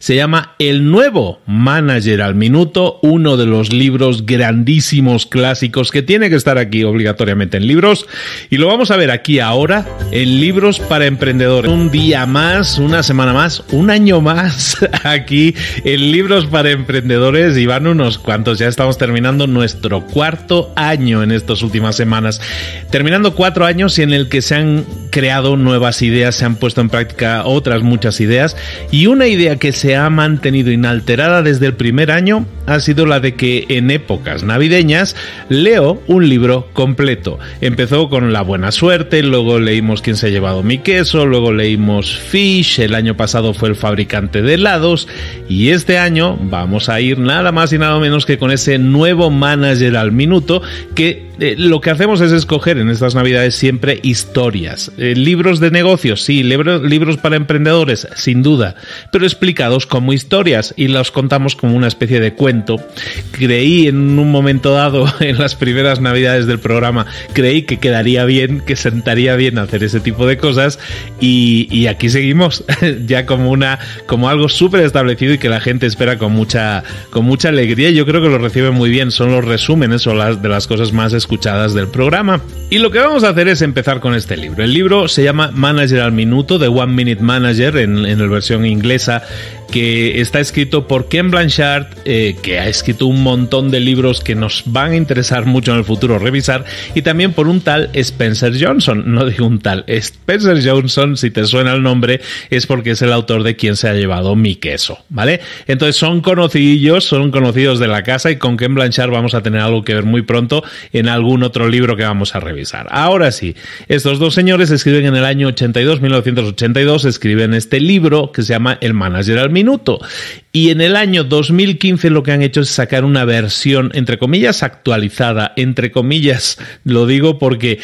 se llama El nuevo Manager al Minuto, uno de los libros grandísimos clásicos que tiene que estar aquí obligatoriamente en libros, y lo vamos a ver aquí ahora en Libros para Emprendedores. Un día más, una semana más, un año más aquí en Libros para Emprendedores, y van unos cuantos, ya estamos terminando nuestro cuarto año en estas últimas semanas, terminando 4 años en el que se han creado nuevas ideas, se han puesto en práctica otras muchas ideas, y una idea que se ha mantenido inalterada desde el primer año ha sido la de que en épocas navideñas leo un libro completo. Empezó con La buena suerte, luego leímos Quién se ha llevado mi queso, luego leímos Fish, el año pasado fue El fabricante de helados, y este año vamos a ir nada más y nada menos que con ese nuevo Manager al Minuto, que lo que hacemos es escoger en estas navidades siempre historias, libros de negocios, sí, libros para emprendedores, sin duda, pero explicados como historias, y los contamos como una especie de cuento. Creí en un momento dado, en las primeras navidades del programa, creí que quedaría bien, que sentaría bien hacer ese tipo de cosas, y aquí seguimos, ya como algo súper establecido y que la gente espera con mucha alegría. Yo creo que lo reciben muy bien, son los resúmenes o de las cosas más escuchadas del programa. Y lo que vamos a hacer es empezar con este libro. El libro se llama Manager al Minuto, The One Minute Manager en la versión inglesa, que está escrito por Ken Blanchard, que ha escrito un montón de libros que nos van a interesar mucho en el futuro revisar, y también por un tal Spencer Johnson. No digo un tal, Spencer Johnson, si te suena el nombre, es porque es el autor de Quién se ha llevado mi queso, ¿vale? Entonces son conocidos de la casa, y con Ken Blanchard vamos a tener algo que ver muy pronto en algún otro libro que vamos a revisar. Ahora sí, estos dos señores escriben en el año 1982, escriben este libro que se llama El Manager al Minuto, y en el año 2015 lo que han hecho es sacar una versión, entre comillas, actualizada, entre comillas, lo digo porque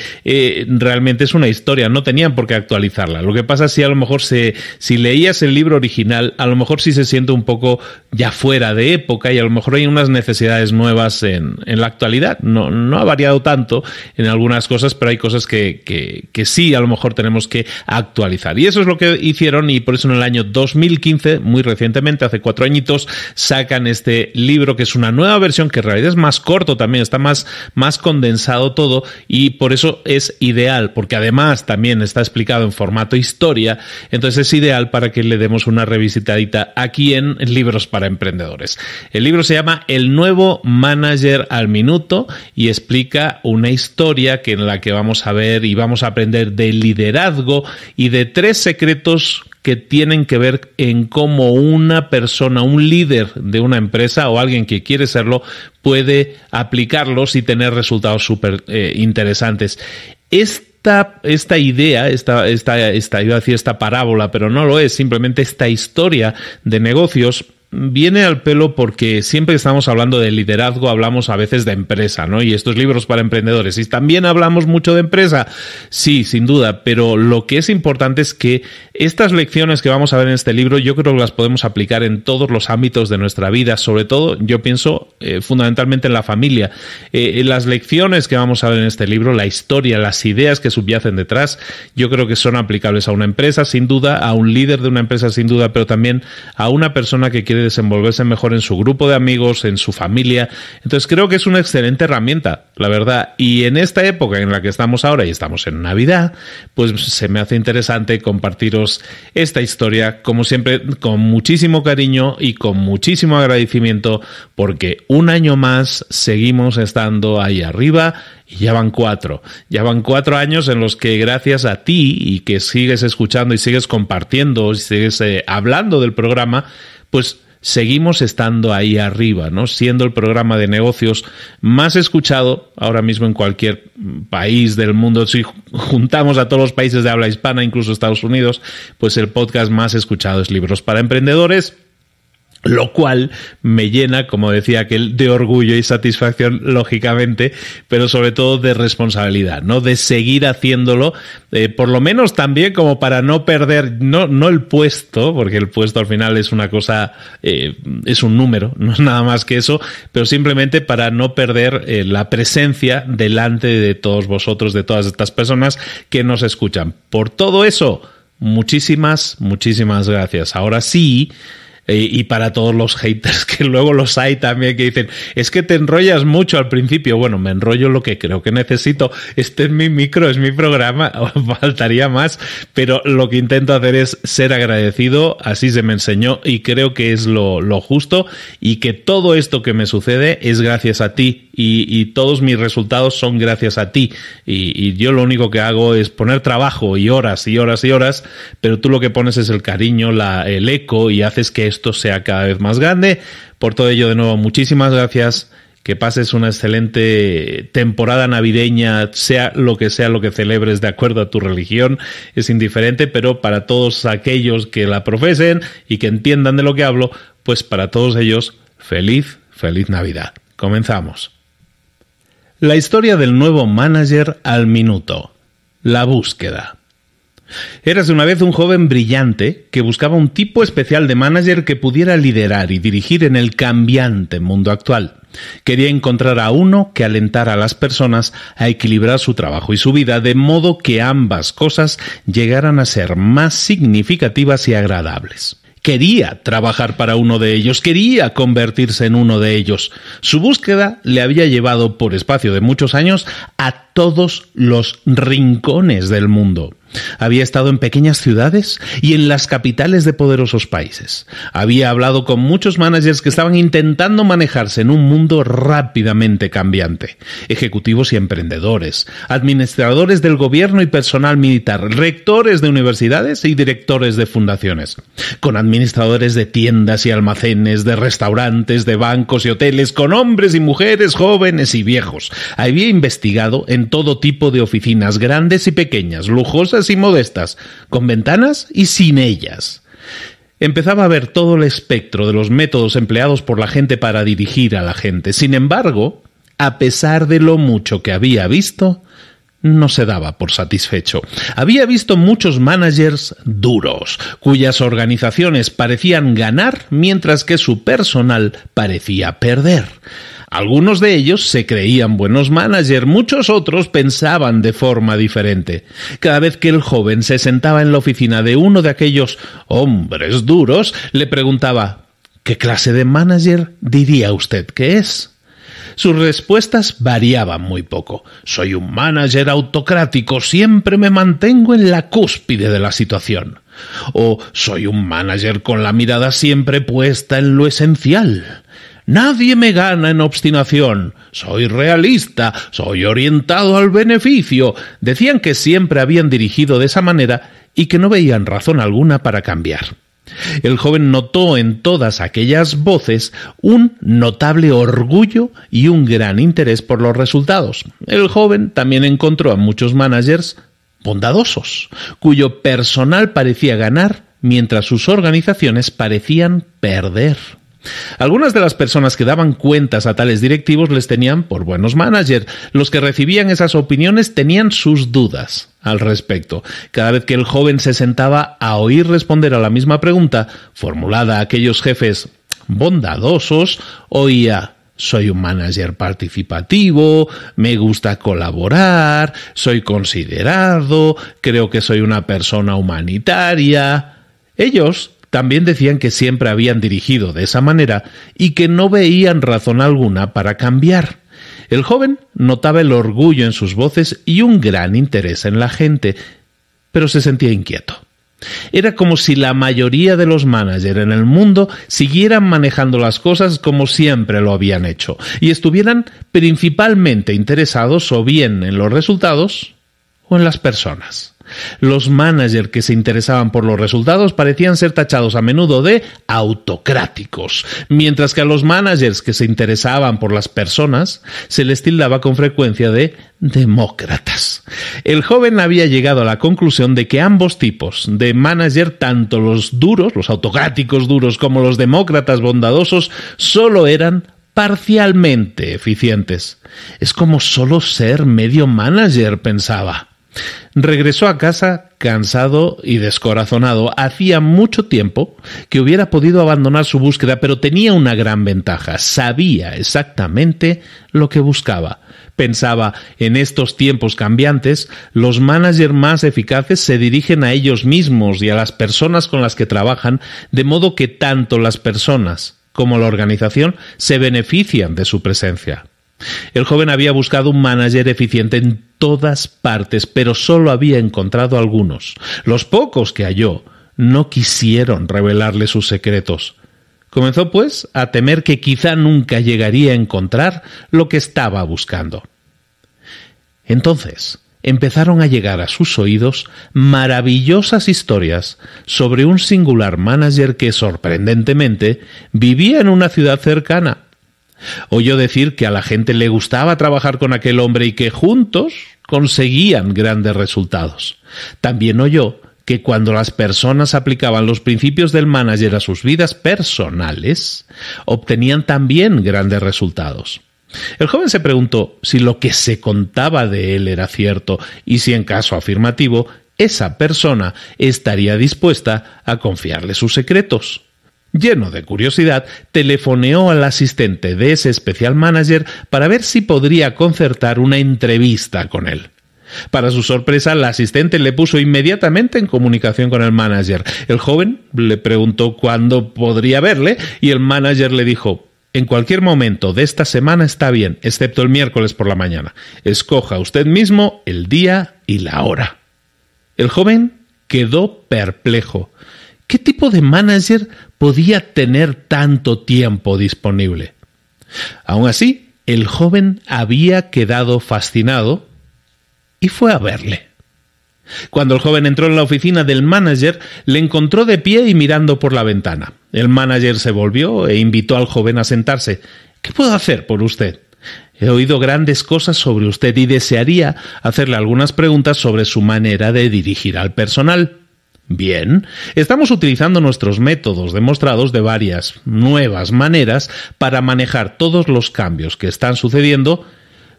realmente es una historia, no tenían por qué actualizarla. Lo que pasa es que a lo mejor si leías el libro original, a lo mejor sí se siente un poco ya fuera de época, y a lo mejor hay unas necesidades nuevas en la actualidad. No ha variado tanto en algunas cosas, pero hay cosas que sí a lo mejor tenemos que actualizar, y eso es lo que hicieron, y por eso en el año 2015, muy recientemente, hace 4 añitos, sacan este libro, que es una nueva versión, que en realidad es más corto también, está más condensado todo, y por eso es ideal, porque además también está explicado en formato historia. Entonces es ideal para que le demos una revisitadita aquí en Libros para Emprendedores. El libro se llama El nuevo Manager al Minuto, y explica una historia en la que vamos a ver y vamos a aprender de liderazgo y de 3 secretos que tienen que ver en cómo una persona, un líder de una empresa o alguien que quiere serlo, puede aplicarlos y tener resultados súper interesantes. Esta idea, iba a decir esta parábola, pero no lo es, simplemente esta historia de negocios viene al pelo porque siempre que estamos hablando de liderazgo hablamos a veces de empresa, ¿no? Y estos libros para emprendedores, y también hablamos mucho de empresa, sí, sin duda, pero lo que es importante es que estas lecciones que vamos a ver en este libro yo creo que las podemos aplicar en todos los ámbitos de nuestra vida, sobre todo yo pienso fundamentalmente en la familia. Las lecciones que vamos a ver en este libro, la historia, las ideas que subyacen detrás, yo creo que son aplicables a una empresa sin duda, a un líder de una empresa sin duda, pero también a una persona que quiere desenvolverse mejor en su grupo de amigos, en su familia. Entonces creo que es una excelente herramienta, la verdad, y en esta época en la que estamos ahora, y estamos en Navidad, pues se me hace interesante compartiros esta historia, como siempre, con muchísimo cariño y con muchísimo agradecimiento, porque un año más seguimos estando ahí arriba. Y ya van 4 años en los que gracias a ti, y que sigues escuchando y sigues compartiendo y sigues hablando del programa, pues seguimos estando ahí arriba, ¿no? Siendo el programa de negocios más escuchado ahora mismo en cualquier país del mundo. Si juntamos a todos los países de habla hispana, incluso Estados Unidos, pues el podcast más escuchado es Libros para Emprendedores. Lo cual me llena, como decía aquel, de orgullo y satisfacción, lógicamente, pero sobre todo de responsabilidad, ¿no? De seguir haciéndolo, por lo menos también como para no perder, no el puesto, porque el puesto al final es una cosa, es un número, no es nada más que eso, pero simplemente para no perder la presencia delante de todos vosotros, de todas estas personas que nos escuchan. Por todo eso, muchísimas gracias. Ahora sí, y para todos los haters, que luego los hay también, que dicen, es que te enrollas mucho al principio. Bueno, me enrollo lo que creo que necesito. Este es mi micro, es mi programa, faltaría más, pero lo que intento hacer es ser agradecido, así se me enseñó y creo que es lo justo, y que todo esto que me sucede es gracias a ti, y todos mis resultados son gracias a ti, y yo lo único que hago es poner trabajo y horas y horas y horas, pero tú lo que pones es el cariño, el eco, y haces que esto sea cada vez más grande. Por todo ello, de nuevo, muchísimas gracias. Que pases una excelente temporada navideña, sea lo que celebres de acuerdo a tu religión, es indiferente, pero para todos aquellos que la profesen y que entiendan de lo que hablo, pues para todos ellos, feliz Navidad. Comenzamos. La historia del nuevo manager al minuto. La búsqueda. Érase una vez un joven brillante que buscaba un tipo especial de manager que pudiera liderar y dirigir en el cambiante mundo actual. Quería encontrar a uno que alentara a las personas a equilibrar su trabajo y su vida de modo que ambas cosas llegaran a ser más significativas y agradables. Quería trabajar para uno de ellos, quería convertirse en uno de ellos. Su búsqueda le había llevado por espacio de muchos años a todos los rincones del mundo. Había estado en pequeñas ciudades y en las capitales de poderosos países. Había hablado con muchos managers que estaban intentando manejarse en un mundo rápidamente cambiante. Ejecutivos y emprendedores, administradores del gobierno y personal militar, rectores de universidades y directores de fundaciones. Con administradores de tiendas y almacenes, de restaurantes, de bancos y hoteles, con hombres y mujeres, jóvenes y viejos. Había investigado en todo tipo de oficinas, grandes y pequeñas, lujosas y modestas, con ventanas y sin ellas. Empezaba a ver todo el espectro de los métodos empleados por la gente para dirigir a la gente. Sin embargo, a pesar de lo mucho que había visto, no se daba por satisfecho. Había visto muchos managers duros, cuyas organizaciones parecían ganar mientras que su personal parecía perder. Algunos de ellos se creían buenos managers, muchos otros pensaban de forma diferente. Cada vez que el joven se sentaba en la oficina de uno de aquellos hombres duros, le preguntaba, ¿qué clase de manager diría usted que es? Sus respuestas variaban muy poco. Soy un manager autocrático, siempre me mantengo en la cúspide de la situación. O soy un manager con la mirada siempre puesta en lo esencial. Nadie me gana en obstinación. Soy realista, soy orientado al beneficio. Decían que siempre habían dirigido de esa manera y que no veían razón alguna para cambiar. El joven notó en todas aquellas voces un notable orgullo y un gran interés por los resultados. El joven también encontró a muchos managers bondadosos, cuyo personal parecía ganar mientras sus organizaciones parecían perder. Algunas de las personas que daban cuentas a tales directivos les tenían por buenos managers. Los que recibían esas opiniones tenían sus dudas al respecto. Cada vez que el joven se sentaba a oír responder a la misma pregunta, formulada a aquellos jefes bondadosos, oía: soy un manager participativo, me gusta colaborar, soy considerado, creo que soy una persona humanitaria. Ellos también decían que siempre habían dirigido de esa manera y que no veían razón alguna para cambiar. El joven notaba el orgullo en sus voces y un gran interés en la gente, pero se sentía inquieto. Era como si la mayoría de los managers en el mundo siguieran manejando las cosas como siempre lo habían hecho y estuvieran principalmente interesados o bien en los resultados o en las personas. Los managers que se interesaban por los resultados parecían ser tachados a menudo de autocráticos, mientras que a los managers que se interesaban por las personas se les tildaba con frecuencia de demócratas. El joven había llegado a la conclusión de que ambos tipos de manager, tanto los duros, los autocráticos duros, como los demócratas bondadosos, solo eran parcialmente eficientes. Es como solo ser medio manager, pensaba. Regresó a casa cansado y descorazonado. Hacía mucho tiempo que hubiera podido abandonar su búsqueda, pero tenía una gran ventaja. Sabía exactamente lo que buscaba. Pensaba, en estos tiempos cambiantes, los managers más eficaces se dirigen a ellos mismos y a las personas con las que trabajan, de modo que tanto las personas como la organización se benefician de su presencia. El joven había buscado un manager eficiente en todas partes, pero solo había encontrado algunos. Los pocos que halló no quisieron revelarle sus secretos. Comenzó, pues, a temer que quizá nunca llegaría a encontrar lo que estaba buscando. Entonces, empezaron a llegar a sus oídos maravillosas historias sobre un singular manager que, sorprendentemente, vivía en una ciudad cercana. Oyó decir que a la gente le gustaba trabajar con aquel hombre y que juntos conseguían grandes resultados. También oyó que cuando las personas aplicaban los principios del manager a sus vidas personales, obtenían también grandes resultados. El joven se preguntó si lo que se contaba de él era cierto y si en caso afirmativo, esa persona estaría dispuesta a confiarle sus secretos. Lleno de curiosidad, telefoneó al asistente de ese especial manager para ver si podría concertar una entrevista con él. Para su sorpresa, la asistente le puso inmediatamente en comunicación con el manager. El joven le preguntó cuándo podría verle y el manager le dijo: en cualquier momento de esta semana está bien, excepto el miércoles por la mañana. Escoja usted mismo el día y la hora. El joven quedó perplejo. ¿Qué tipo de manager podía tener tanto tiempo disponible? Aún así, el joven había quedado fascinado y fue a verle. Cuando el joven entró en la oficina del manager, le encontró de pie y mirando por la ventana. El manager se volvió e invitó al joven a sentarse. ¿Qué puedo hacer por usted? He oído grandes cosas sobre usted y desearía hacerle algunas preguntas sobre su manera de dirigir al personal. Bien, estamos utilizando nuestros métodos demostrados de varias nuevas maneras para manejar todos los cambios que están sucediendo,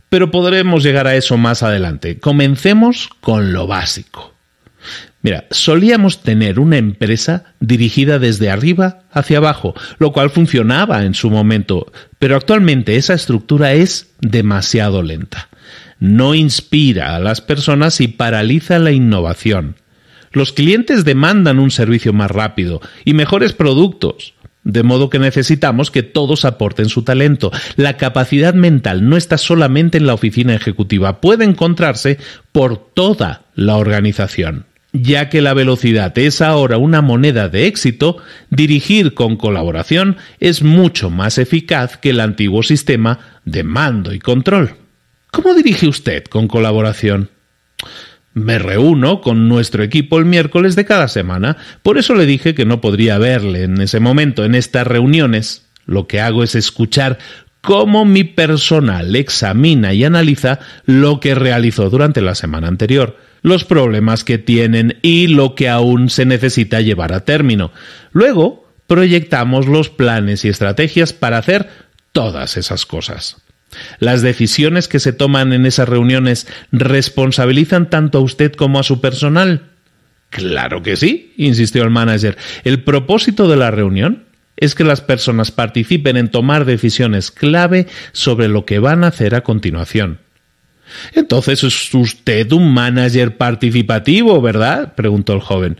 pero podremos llegar a eso más adelante. Comencemos con lo básico. Mira, solíamos tener una empresa dirigida desde arriba hacia abajo, lo cual funcionaba en su momento, pero actualmente esa estructura es demasiado lenta. No inspira a las personas y paraliza la innovación. Los clientes demandan un servicio más rápido y mejores productos, de modo que necesitamos que todos aporten su talento. La capacidad mental no está solamente en la oficina ejecutiva, puede encontrarse por toda la organización. Ya que la velocidad es ahora una moneda de éxito, dirigir con colaboración es mucho más eficaz que el antiguo sistema de mando y control. ¿Cómo dirige usted con colaboración? Me reúno con nuestro equipo el miércoles de cada semana, por eso le dije que no podría verle en ese momento. En estas reuniones, lo que hago es escuchar cómo mi personal examina y analiza lo que realizó durante la semana anterior, los problemas que tienen y lo que aún se necesita llevar a término. Luego, proyectamos los planes y estrategias para hacer todas esas cosas. Las decisiones que se toman en esas reuniones responsabilizan tanto a usted como a su personal. Claro que sí, insistió el manager. El propósito de la reunión es que las personas participen en tomar decisiones clave sobre lo que van a hacer a continuación. Entonces es usted un manager participativo, ¿verdad?, preguntó el joven.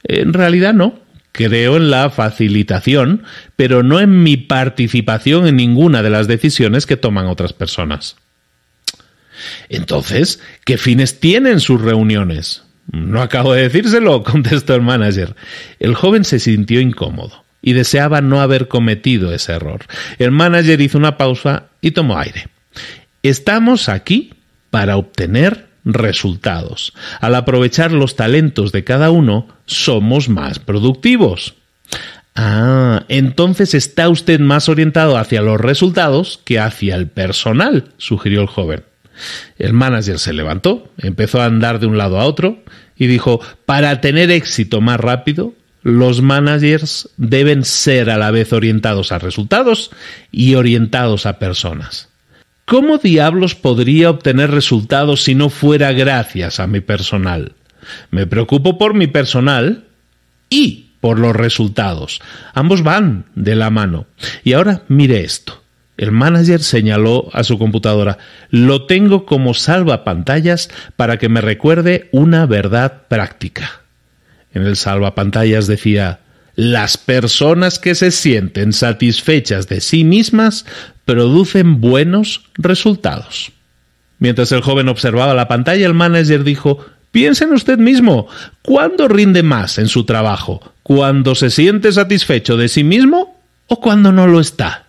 En realidad no. Creo en la facilitación, pero no en mi participación en ninguna de las decisiones que toman otras personas. Entonces, ¿qué fines tienen sus reuniones? No acabo de decírselo, contestó el manager. El joven se sintió incómodo y deseaba no haber cometido ese error. El manager hizo una pausa y tomó aire. Estamos aquí para obtener resultados. Al aprovechar los talentos de cada uno, somos más productivos. Entonces está usted más orientado hacia los resultados que hacia el personal, sugirió el joven. El manager se levantó, empezó a andar de un lado a otro y dijo: para tener éxito más rápido, los managers deben ser a la vez orientados a resultados y orientados a personas. ¿Cómo diablos podría obtener resultados si no fuera gracias a mi personal? Me preocupo por mi personal y por los resultados. Ambos van de la mano. Y ahora mire esto. El manager señaló a su computadora: lo tengo como salvapantallas para que me recuerde una verdad práctica. En el salvapantallas decía: las personas que se sienten satisfechas de sí mismas producen buenos resultados. Mientras el joven observaba la pantalla, el manager dijo: piense en usted mismo. ¿Cuándo rinde más en su trabajo? ¿Cuándo se siente satisfecho de sí mismo o cuando no lo está?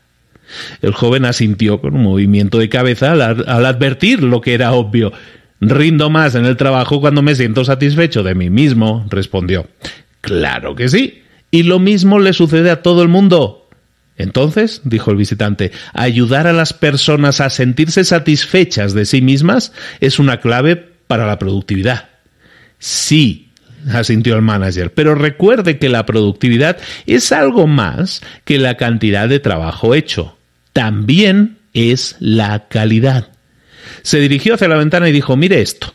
El joven asintió con un movimiento de cabeza al advertir lo que era obvio. Rindo más en el trabajo cuando me siento satisfecho de mí mismo, respondió. Claro que sí. Y lo mismo le sucede a todo el mundo. Entonces, dijo el visitante, ayudar a las personas a sentirse satisfechas de sí mismas es una clave para la productividad. Sí, asintió el manager, pero recuerde que la productividad es algo más que la cantidad de trabajo hecho. También es la calidad. Se dirigió hacia la ventana y dijo: mire esto.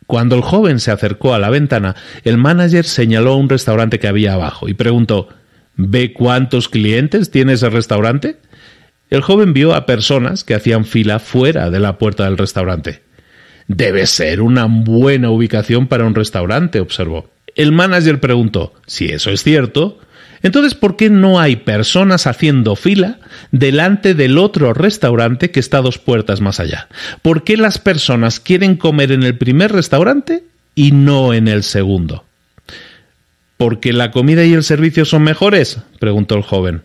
Cuando el joven se acercó a la ventana, el manager señaló un restaurante que había abajo y preguntó: ¿ve cuántos clientes tiene ese restaurante? El joven vio a personas que hacían fila fuera de la puerta del restaurante. Debe ser una buena ubicación para un restaurante, observó. El manager preguntó: si eso es cierto, entonces ¿por qué no hay personas haciendo fila delante del otro restaurante que está 2 puertas más allá? ¿Por qué las personas quieren comer en el primer restaurante y no en el segundo? ¿Porque la comida y el servicio son mejores?, preguntó el joven.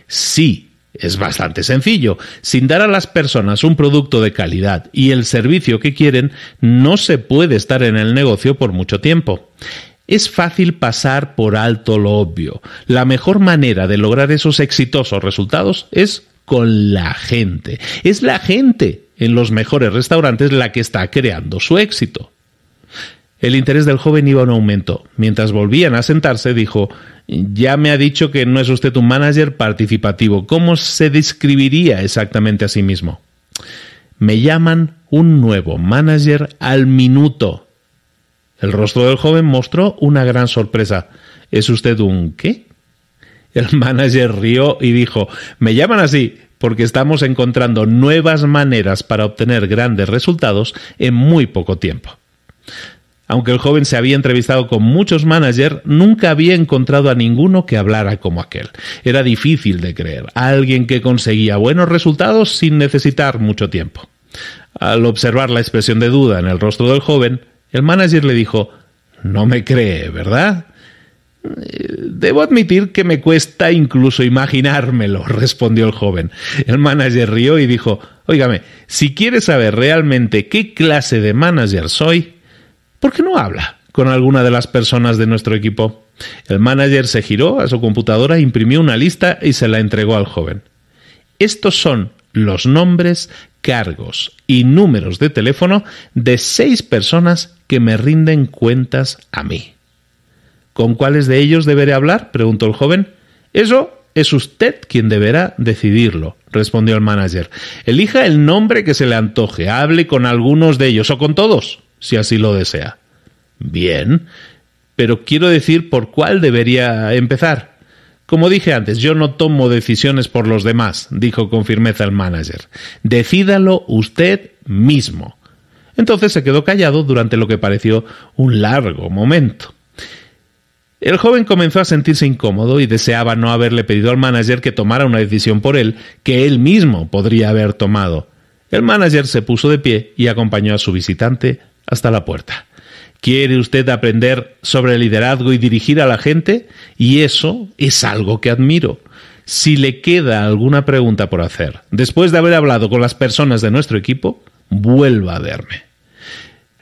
Sí, es bastante sencillo. Sin dar a las personas un producto de calidad y el servicio que quieren, no se puede estar en el negocio por mucho tiempo. Es fácil pasar por alto lo obvio. La mejor manera de lograr esos exitosos resultados es con la gente. Es la gente en los mejores restaurantes la que está creando su éxito. El interés del joven iba en aumento. Mientras volvían a sentarse, dijo: ya me ha dicho que no es usted un manager participativo. ¿Cómo se describiría exactamente a sí mismo? Me llaman un nuevo manager al minuto. El rostro del joven mostró una gran sorpresa. ¿Es usted un qué? El manager rió y dijo: me llaman así porque estamos encontrando nuevas maneras para obtener grandes resultados en muy poco tiempo. Aunque el joven se había entrevistado con muchos managers, nunca había encontrado a ninguno que hablara como aquel. Era difícil de creer. Alguien que conseguía buenos resultados sin necesitar mucho tiempo. Al observar la expresión de duda en el rostro del joven, el manager le dijo: no me cree, ¿verdad? Debo admitir que me cuesta incluso imaginármelo, respondió el joven. El manager rió y dijo: óigame, si quiere saber realmente qué clase de manager soy, ¿por qué no habla con alguna de las personas de nuestro equipo? El manager se giró a su computadora, imprimió una lista y se la entregó al joven. Estos son los nombres, cargos y números de teléfono de 6 personas que me rinden cuentas a mí. ¿Con cuáles de ellos deberé hablar?, preguntó el joven. Eso es usted quien deberá decidirlo, respondió el manager. Elija el nombre que se le antoje, hable con algunos de ellos o con todos, si así lo desea. Bien, pero quiero decir por cuál debería empezar. Como dije antes, yo no tomo decisiones por los demás, dijo con firmeza el manager. Decídalo usted mismo. Entonces se quedó callado durante lo que pareció un largo momento. El joven comenzó a sentirse incómodo y deseaba no haberle pedido al manager que tomara una decisión por él que él mismo podría haber tomado. El manager se puso de pie y acompañó a su visitante hasta la puerta. ¿Quiere usted aprender sobre liderazgo y dirigir a la gente? Y eso es algo que admiro. Si le queda alguna pregunta por hacer, después de haber hablado con las personas de nuestro equipo, vuelva a verme.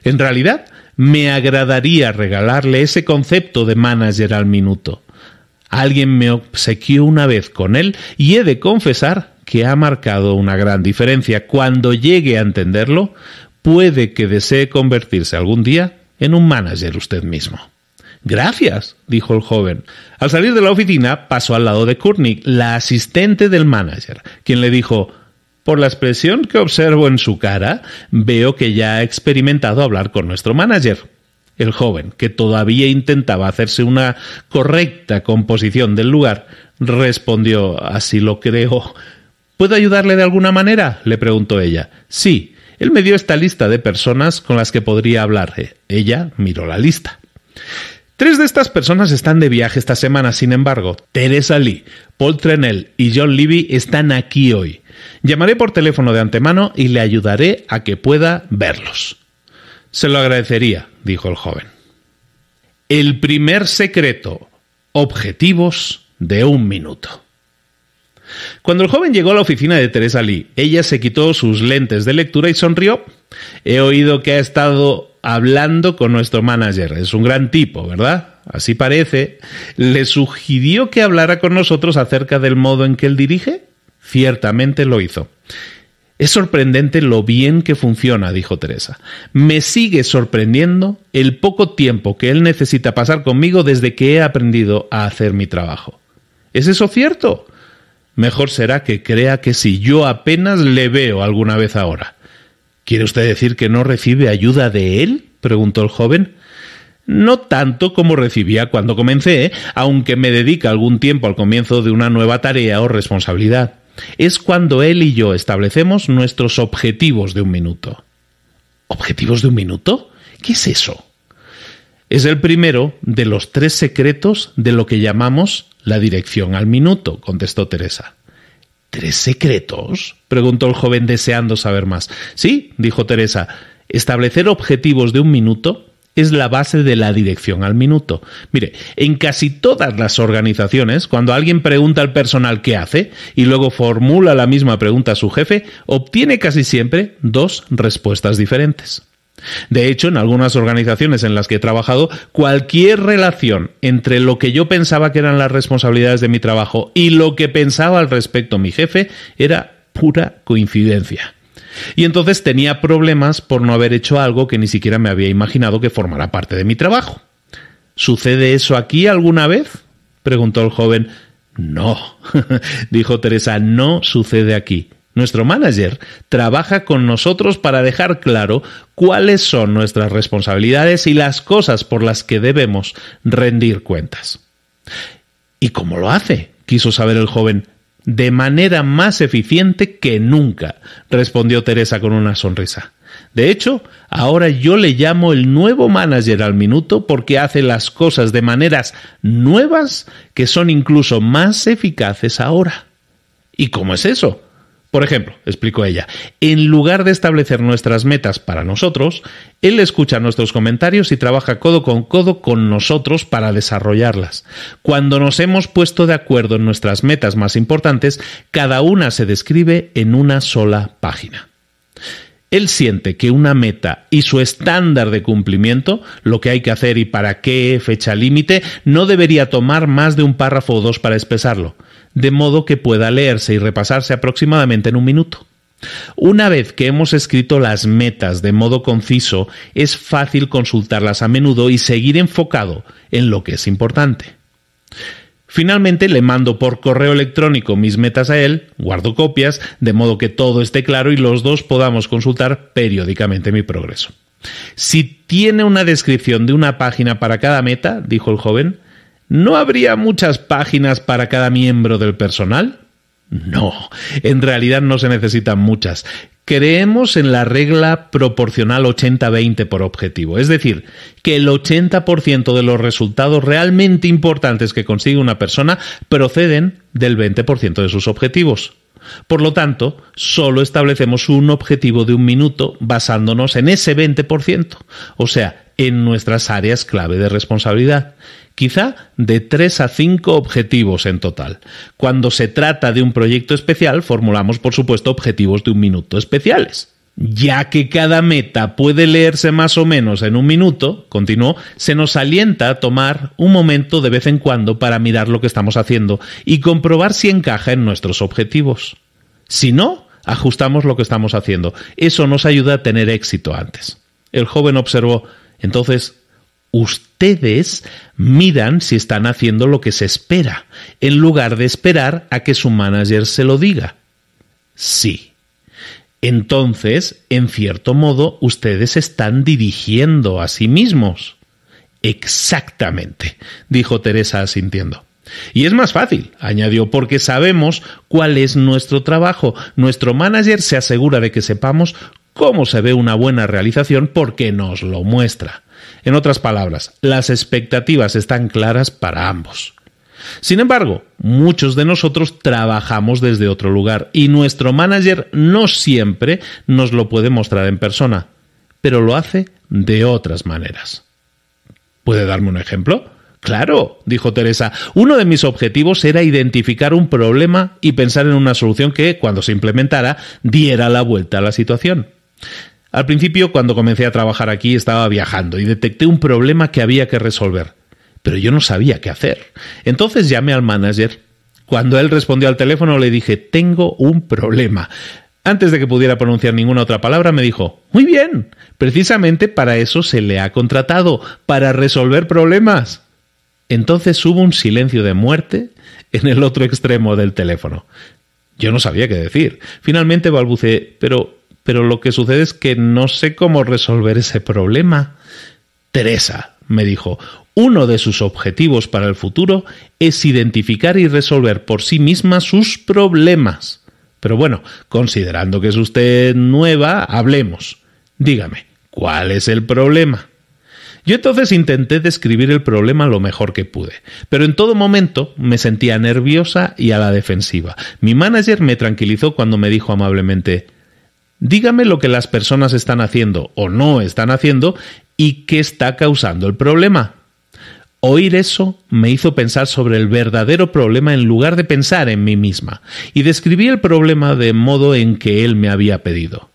En realidad, me agradaría regalarle ese concepto de manager al minuto. Alguien me obsequió una vez con él y he de confesar que ha marcado una gran diferencia. Cuando llegue a entenderlo, puede que desee convertirse algún día en un manager usted mismo. Gracias, dijo el joven. Al salir de la oficina, pasó al lado de Courtney, la asistente del manager, quien le dijo: Por la expresión que observo en su cara, veo que ya ha experimentado hablar con nuestro manager. El joven, que todavía intentaba hacerse una correcta composición del lugar, respondió: así lo creo. ¿Puedo ayudarle de alguna manera?, le preguntó ella. Sí, él me dio esta lista de personas con las que podría hablar. Ella miró la lista. 3 de estas personas están de viaje esta semana, sin embargo. Teresa Lee, Paul Trenel y John Levy están aquí hoy. Llamaré por teléfono de antemano y le ayudaré a que pueda verlos. Se lo agradecería, dijo el joven. El primer secreto: objetivos de 1 minuto. Cuando el joven llegó a la oficina de Teresa Lee, ella se quitó sus lentes de lectura y sonrió. He oído que ha estado hablando con nuestro manager. Es un gran tipo, ¿verdad? Así parece. ¿Le sugirió que hablara con nosotros acerca del modo en que él dirige? Ciertamente lo hizo. Es sorprendente lo bien que funciona, dijo Teresa. Me sigue sorprendiendo el poco tiempo que él necesita pasar conmigo desde que he aprendido a hacer mi trabajo. ¿Es eso cierto? Mejor será que crea que sí. Yo apenas le veo alguna vez ahora. ¿Quiere usted decir que no recibe ayuda de él?, preguntó el joven. No tanto como recibía cuando comencé, aunque me dedica algún tiempo al comienzo de una nueva tarea o responsabilidad. Es cuando él y yo establecemos nuestros objetivos de 1 minuto. ¿Objetivos de 1 minuto? ¿Qué es eso? Es el primero de los 3 secretos de lo que llamamos la dirección al minuto, contestó Teresa. ¿3 secretos?, preguntó el joven deseando saber más. Sí, dijo Teresa, establecer objetivos de 1 minuto es la base de la dirección al minuto. Mire, en casi todas las organizaciones, cuando alguien pregunta al personal qué hace y luego formula la misma pregunta a su jefe, obtiene casi siempre 2 respuestas diferentes. De hecho, en algunas organizaciones en las que he trabajado, cualquier relación entre lo que yo pensaba que eran las responsabilidades de mi trabajo y lo que pensaba al respecto mi jefe era pura coincidencia. Y entonces tenía problemas por no haber hecho algo que ni siquiera me había imaginado que formara parte de mi trabajo. ¿Sucede eso aquí alguna vez?, preguntó el joven. No, dijo Teresa, no sucede aquí. Nuestro manager trabaja con nosotros para dejar claro cuáles son nuestras responsabilidades y las cosas por las que debemos rendir cuentas. ¿Y cómo lo hace?, quiso saber el joven. De manera más eficiente que nunca, respondió Teresa con una sonrisa. De hecho, ahora yo le llamo el nuevo manager al minuto porque hace las cosas de maneras nuevas que son incluso más eficaces ahora. ¿Y cómo es eso? Por ejemplo, explicó ella, en lugar de establecer nuestras metas para nosotros, él escucha nuestros comentarios y trabaja codo con nosotros para desarrollarlas. Cuando nos hemos puesto de acuerdo en nuestras metas más importantes, cada una se describe en una sola página. Él siente que una meta y su estándar de cumplimiento, lo que hay que hacer y para qué fecha límite, no debería tomar más de un párrafo o 2 para expresarlo, de modo que pueda leerse y repasarse aproximadamente en 1 minuto. Una vez que hemos escrito las metas de modo conciso, es fácil consultarlas a menudo y seguir enfocado en lo que es importante. Finalmente le mando por correo electrónico mis metas a él, guardo copias, de modo que todo esté claro y los 2 podamos consultar periódicamente mi progreso. Si tiene una descripción de una página para cada meta, dijo el joven, ¿no habría muchas páginas para cada miembro del personal? No, en realidad no se necesitan muchas. Creemos en la regla proporcional 80-20 por objetivo, es decir, que el 80% de los resultados realmente importantes que consigue una persona proceden del 20% de sus objetivos. Por lo tanto, solo establecemos un objetivo de 1 minuto basándonos en ese 20%, o sea, en nuestras áreas clave de responsabilidad. Quizá de 3 a 5 objetivos en total. Cuando se trata de un proyecto especial, formulamos, por supuesto, objetivos de 1 minuto especiales. Ya que cada meta puede leerse más o menos en 1 minuto, continuó, se nos alienta a tomar un momento de vez en cuando para mirar lo que estamos haciendo y comprobar si encaja en nuestros objetivos. Si no, ajustamos lo que estamos haciendo. Eso nos ayuda a tener éxito antes. El joven observó, entonces, ustedes miran si están haciendo lo que se espera, en lugar de esperar a que su manager se lo diga. Sí, Entonces, en cierto modo, ustedes están dirigiendo a sí mismos. Exactamente, dijo Teresa asintiendo. Y es más fácil, añadió, porque sabemos cuál es nuestro trabajo. Nuestro manager se asegura de que sepamos cómo se ve una buena realización porque nos lo muestra. En otras palabras, las expectativas están claras para ambos. Sin embargo, muchos de nosotros trabajamos desde otro lugar y nuestro manager no siempre nos lo puede mostrar en persona, pero lo hace de otras maneras. ¿Puede darme un ejemplo? Claro, dijo Teresa. Uno de mis objetivos era identificar un problema y pensar en una solución que, cuando se implementara, diera la vuelta a la situación. Al principio, cuando comencé a trabajar aquí, estaba viajando y detecté un problema que había que resolver. Pero yo no sabía qué hacer. Entonces llamé al manager. Cuando él respondió al teléfono le dije, tengo un problema. Antes de que pudiera pronunciar ninguna otra palabra me dijo, muy bien, precisamente para eso se le ha contratado, para resolver problemas. Entonces hubo un silencio de muerte en el otro extremo del teléfono. Yo no sabía qué decir. Finalmente balbuceé, pero lo que sucede es que no sé cómo resolver ese problema. Teresa, me dijo, uno de sus objetivos para el futuro es identificar y resolver por sí misma sus problemas. Pero bueno, considerando que es usted nueva, hablemos. Dígame, ¿cuál es el problema? Yo entonces intenté describir el problema lo mejor que pude, pero en todo momento me sentía nerviosa y a la defensiva. Mi manager me tranquilizó cuando me dijo amablemente, dígame lo que las personas están haciendo o no están haciendo y qué está causando el problema. Oír eso me hizo pensar sobre el verdadero problema en lugar de pensar en mí misma, y describí el problema de modo en que él me había pedido.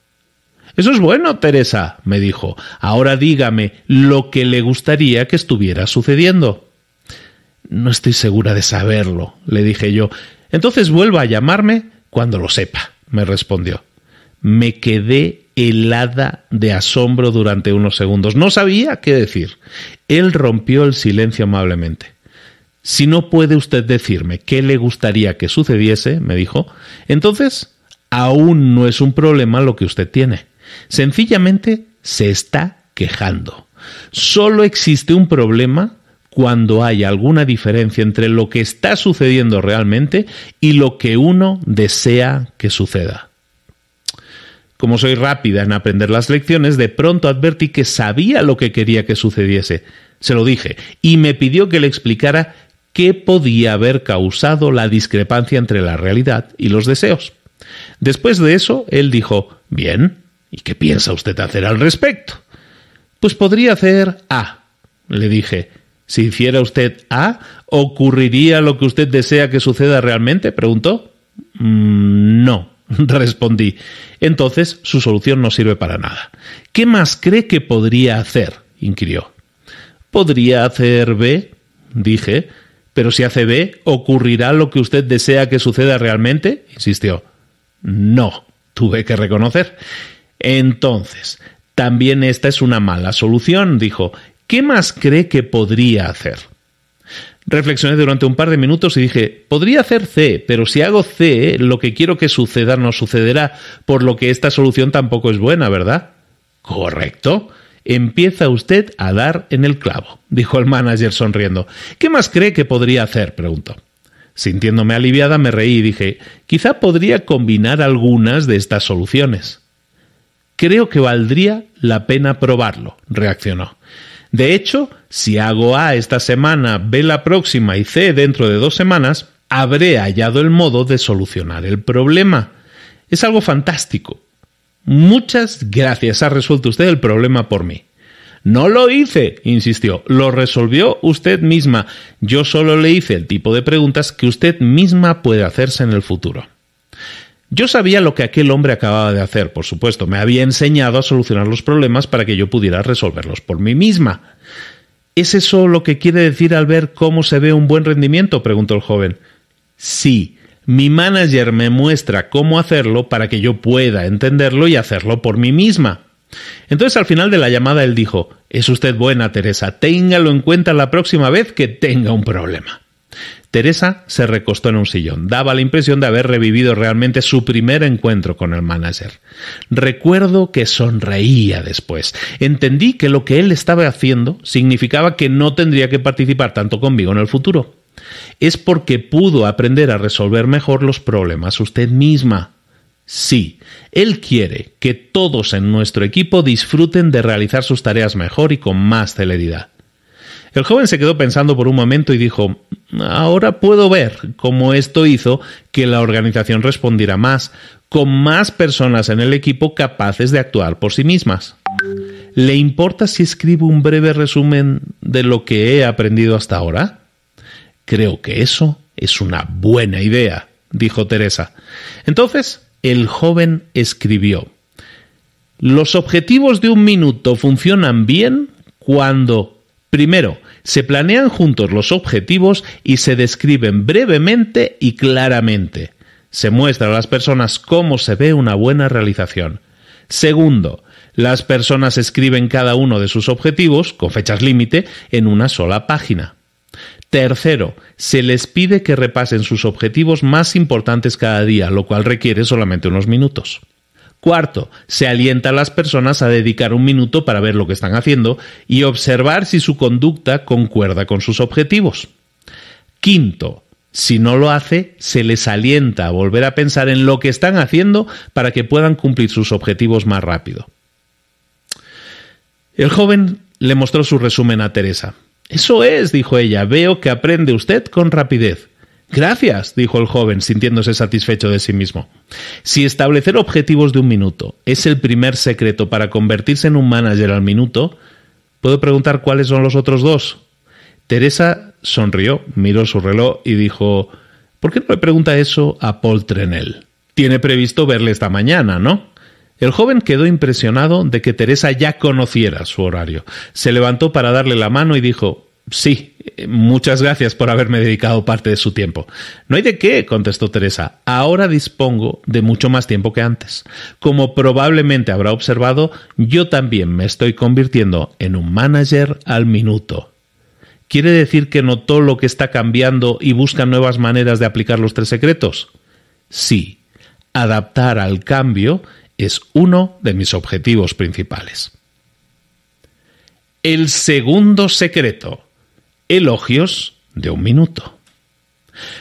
Eso es bueno, Teresa, me dijo. Ahora dígame lo que le gustaría que estuviera sucediendo. No estoy segura de saberlo, le dije yo. Entonces vuelva a llamarme cuando lo sepa, me respondió. Me quedé helada de asombro durante unos segundos. No sabía qué decir. Él rompió el silencio amablemente. Si no puede usted decirme qué le gustaría que sucediese, me dijo, entonces aún no es un problema lo que usted tiene. Sencillamente se está quejando. Solo existe un problema cuando hay alguna diferencia entre lo que está sucediendo realmente y lo que uno desea que suceda. Como soy rápida en aprender las lecciones, de pronto advertí que sabía lo que quería que sucediese. Se lo dije y me pidió que le explicara qué podía haber causado la discrepancia entre la realidad y los deseos. Después de eso, él dijo, bien, ¿y qué piensa usted hacer al respecto? Pues podría hacer A, le dije. Si hiciera usted A, ¿ocurriría lo que usted desea que suceda realmente? Preguntó. No, respondí. Entonces su solución no sirve para nada. ¿Qué más cree que podría hacer? Inquirió. ¿Podría hacer B? Dije. Pero si hace B, ¿ocurrirá lo que usted desea que suceda realmente? Insistió. No, tuve que reconocer. Entonces, también esta es una mala solución, dijo. ¿Qué más cree que podría hacer? Reflexioné durante un par de minutos y dije, podría hacer C, pero si hago C, lo que quiero que suceda no sucederá, por lo que esta solución tampoco es buena, ¿verdad? Correcto. Empieza usted a dar en el clavo, dijo el manager sonriendo. ¿Qué más cree que podría hacer?, preguntó. Sintiéndome aliviada me reí y dije, quizá podría combinar algunas de estas soluciones. Creo que valdría la pena probarlo, reaccionó. De hecho, si hago A esta semana, B la próxima y C dentro de 2 semanas, habré hallado el modo de solucionar el problema. Es algo fantástico. Muchas gracias, ha resuelto usted el problema por mí. No lo hice, insistió, lo resolvió usted misma. Yo solo le hice el tipo de preguntas que usted misma puede hacerse en el futuro. Yo sabía lo que aquel hombre acababa de hacer, por supuesto. Me había enseñado a solucionar los problemas para que yo pudiera resolverlos por mí misma. ¿Es eso lo que quiere decir al ver cómo se ve un buen rendimiento?, preguntó el joven. Sí, mi manager me muestra cómo hacerlo para que yo pueda entenderlo y hacerlo por mí misma. Entonces al final de la llamada él dijo, es usted buena, Teresa, téngalo en cuenta la próxima vez que tenga un problema. Teresa se recostó en un sillón. Daba la impresión de haber revivido realmente su primer encuentro con el manager. Recuerdo que sonreía después. Entendí que lo que él estaba haciendo significaba que no tendría que participar tanto conmigo en el futuro. Es porque pudo aprender a resolver mejor los problemas usted misma. Sí, él quiere que todos en nuestro equipo disfruten de realizar sus tareas mejor y con más celeridad. El joven se quedó pensando por un momento y dijo: ahora puedo ver cómo esto hizo que la organización respondiera más, con más personas en el equipo capaces de actuar por sí mismas. ¿Le importa si escribo un breve resumen de lo que he aprendido hasta ahora? Creo que eso es una buena idea, dijo Teresa. Entonces, el joven escribió: los objetivos de un minuto funcionan bien cuando, primero, se planean juntos los objetivos y se describen brevemente y claramente. Se muestra a las personas cómo se ve una buena realización. Segundo, las personas escriben cada uno de sus objetivos, con fechas límite, en una sola página. Tercero, se les pide que repasen sus objetivos más importantes cada día, lo cual requiere solamente unos minutos. Cuarto, se alienta a las personas a dedicar un minuto para ver lo que están haciendo y observar si su conducta concuerda con sus objetivos. Quinto, si no lo hace, se les alienta a volver a pensar en lo que están haciendo para que puedan cumplir sus objetivos más rápido. El joven le mostró su resumen a Teresa. Eso es, dijo ella, veo que aprende usted con rapidez. Gracias, dijo el joven, sintiéndose satisfecho de sí mismo. Si establecer objetivos de un minuto es el primer secreto para convertirse en un manager al minuto, ¿puedo preguntar cuáles son los otros dos? Teresa sonrió, miró su reloj y dijo: ¿por qué no le pregunta eso a Paul Trenel? Tiene previsto verle esta mañana, ¿no? El joven quedó impresionado de que Teresa ya conociera su horario. Se levantó para darle la mano y dijo: sí, muchas gracias por haberme dedicado parte de su tiempo. No hay de qué, contestó Teresa. Ahora dispongo de mucho más tiempo que antes. Como probablemente habrá observado, yo también me estoy convirtiendo en un manager al minuto. ¿Quiere decir que notó lo que está cambiando y busca nuevas maneras de aplicar los 3 secretos? Sí, adaptar al cambio es uno de mis objetivos principales. El segundo secreto: elogios de un minuto.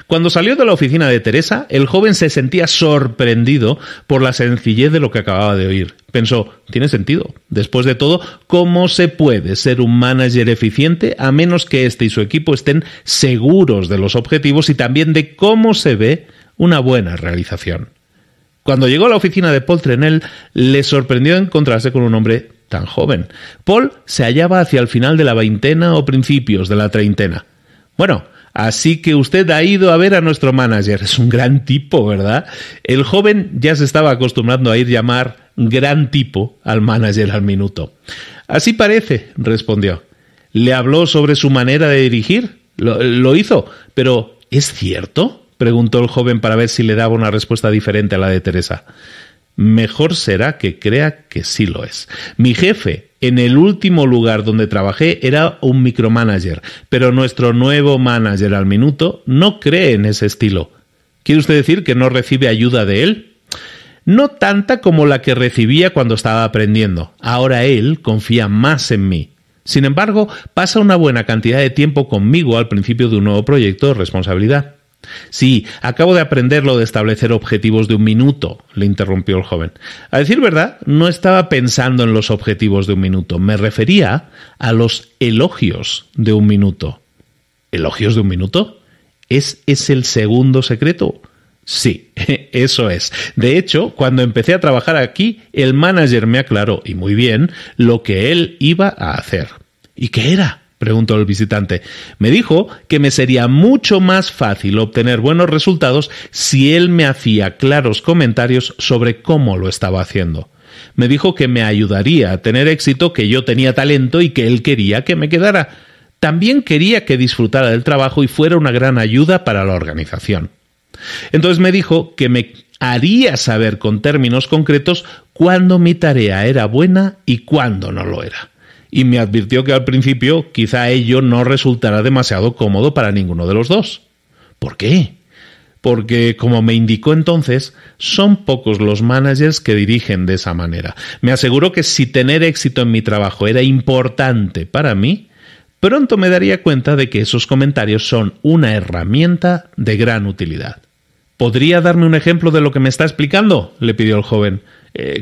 Cuando salió de la oficina de Teresa, el joven se sentía sorprendido por la sencillez de lo que acababa de oír. Pensó: tiene sentido. Después de todo, ¿cómo se puede ser un manager eficiente a menos que éste y su equipo estén seguros de los objetivos y también de cómo se ve una buena realización? Cuando llegó a la oficina de Paul Trenel, le sorprendió encontrarse con un hombre tan joven. Paul se hallaba hacia el final de la veintena o principios de la treintena. Bueno, así que usted ha ido a ver a nuestro manager. Es un gran tipo, ¿verdad? El joven ya se estaba acostumbrando a oír llamar gran tipo al manager al minuto. Así parece, respondió. ¿Le habló sobre su manera de dirigir? Lo hizo, pero ¿es cierto?, preguntó el joven para ver si le daba una respuesta diferente a la de Teresa. Mejor será que crea que sí lo es. Mi jefe, en el último lugar donde trabajé, era un micromanager, pero nuestro nuevo manager al minuto no cree en ese estilo. ¿Quiere usted decir que no recibe ayuda de él? No tanta como la que recibía cuando estaba aprendiendo. Ahora él confía más en mí. Sin embargo, pasa una buena cantidad de tiempo conmigo al principio de un nuevo proyecto de responsabilidad. Sí, acabo de aprender lo de establecer objetivos de un minuto, le interrumpió el joven. A decir verdad, no estaba pensando en los objetivos de un minuto. Me refería a los elogios de un minuto. ¿Elogios de un minuto? ¿Es el segundo secreto? Sí, eso es. De hecho, cuando empecé a trabajar aquí, el manager me aclaró, y muy bien, lo que él iba a hacer. ¿Y qué era?, preguntó el visitante. Me dijo que me sería mucho más fácil obtener buenos resultados si él me hacía claros comentarios sobre cómo lo estaba haciendo. Me dijo que me ayudaría a tener éxito, que yo tenía talento y que él quería que me quedara. También quería que disfrutara del trabajo y fuera una gran ayuda para la organización. Entonces me dijo que me haría saber con términos concretos cuándo mi tarea era buena y cuándo no lo era. Y me advirtió que al principio quizá ello no resultara demasiado cómodo para ninguno de los dos. ¿Por qué? Porque, como me indicó entonces, son pocos los managers que dirigen de esa manera. Me aseguró que si tener éxito en mi trabajo era importante para mí, pronto me daría cuenta de que esos comentarios son una herramienta de gran utilidad. ¿Podría darme un ejemplo de lo que me está explicando?, le pidió el joven.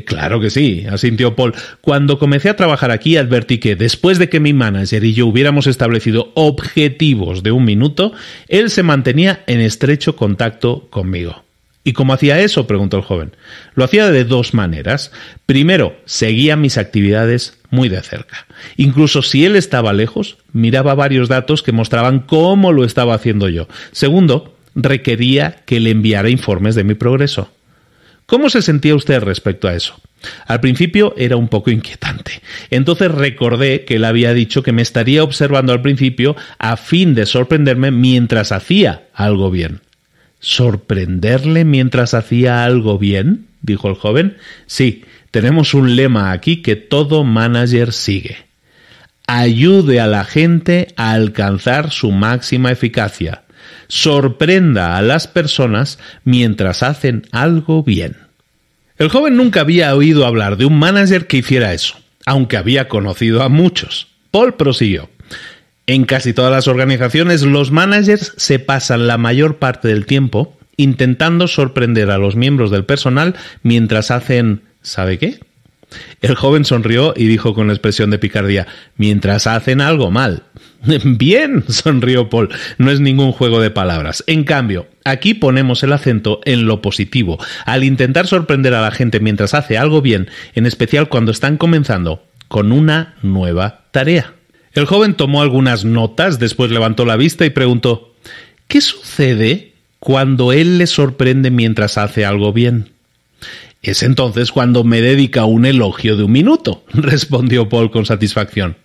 Claro que sí, asintió Paul. Cuando comencé a trabajar aquí advertí que después de que mi manager y yo hubiéramos establecido objetivos de 1 minuto, él se mantenía en estrecho contacto conmigo. ¿Y cómo hacía eso?, preguntó el joven. Lo hacía de 2 maneras. Primero, seguía mis actividades muy de cerca. Incluso si él estaba lejos, miraba varios datos que mostraban cómo lo estaba haciendo yo. Segundo, requería que le enviara informes de mi progreso. ¿Cómo se sentía usted respecto a eso? Al principio era un poco inquietante. Entonces recordé que él había dicho que me estaría observando al principio a fin de sorprenderme mientras hacía algo bien. ¿Sorprenderle mientras hacía algo bien?, dijo el joven. Sí, tenemos un lema aquí que todo manager sigue. Ayude a la gente a alcanzar su máxima eficacia. Sorprenda a las personas mientras hacen algo bien. El joven nunca había oído hablar de un manager que hiciera eso, aunque había conocido a muchos. Paul prosiguió. En casi todas las organizaciones, los managers se pasan la mayor parte del tiempo intentando sorprender a los miembros del personal mientras hacen... ¿sabe qué? El joven sonrió y dijo con expresión de picardía, mientras hacen algo mal. Bien, sonrió Paul, no es ningún juego de palabras. En cambio, aquí ponemos el acento en lo positivo, al intentar sorprender a la gente mientras hace algo bien, en especial cuando están comenzando con una nueva tarea. El joven tomó algunas notas, después levantó la vista y preguntó, ¿qué sucede cuando él le sorprende mientras hace algo bien? Es entonces cuando me dedica un elogio de 1 minuto, respondió Paul con satisfacción.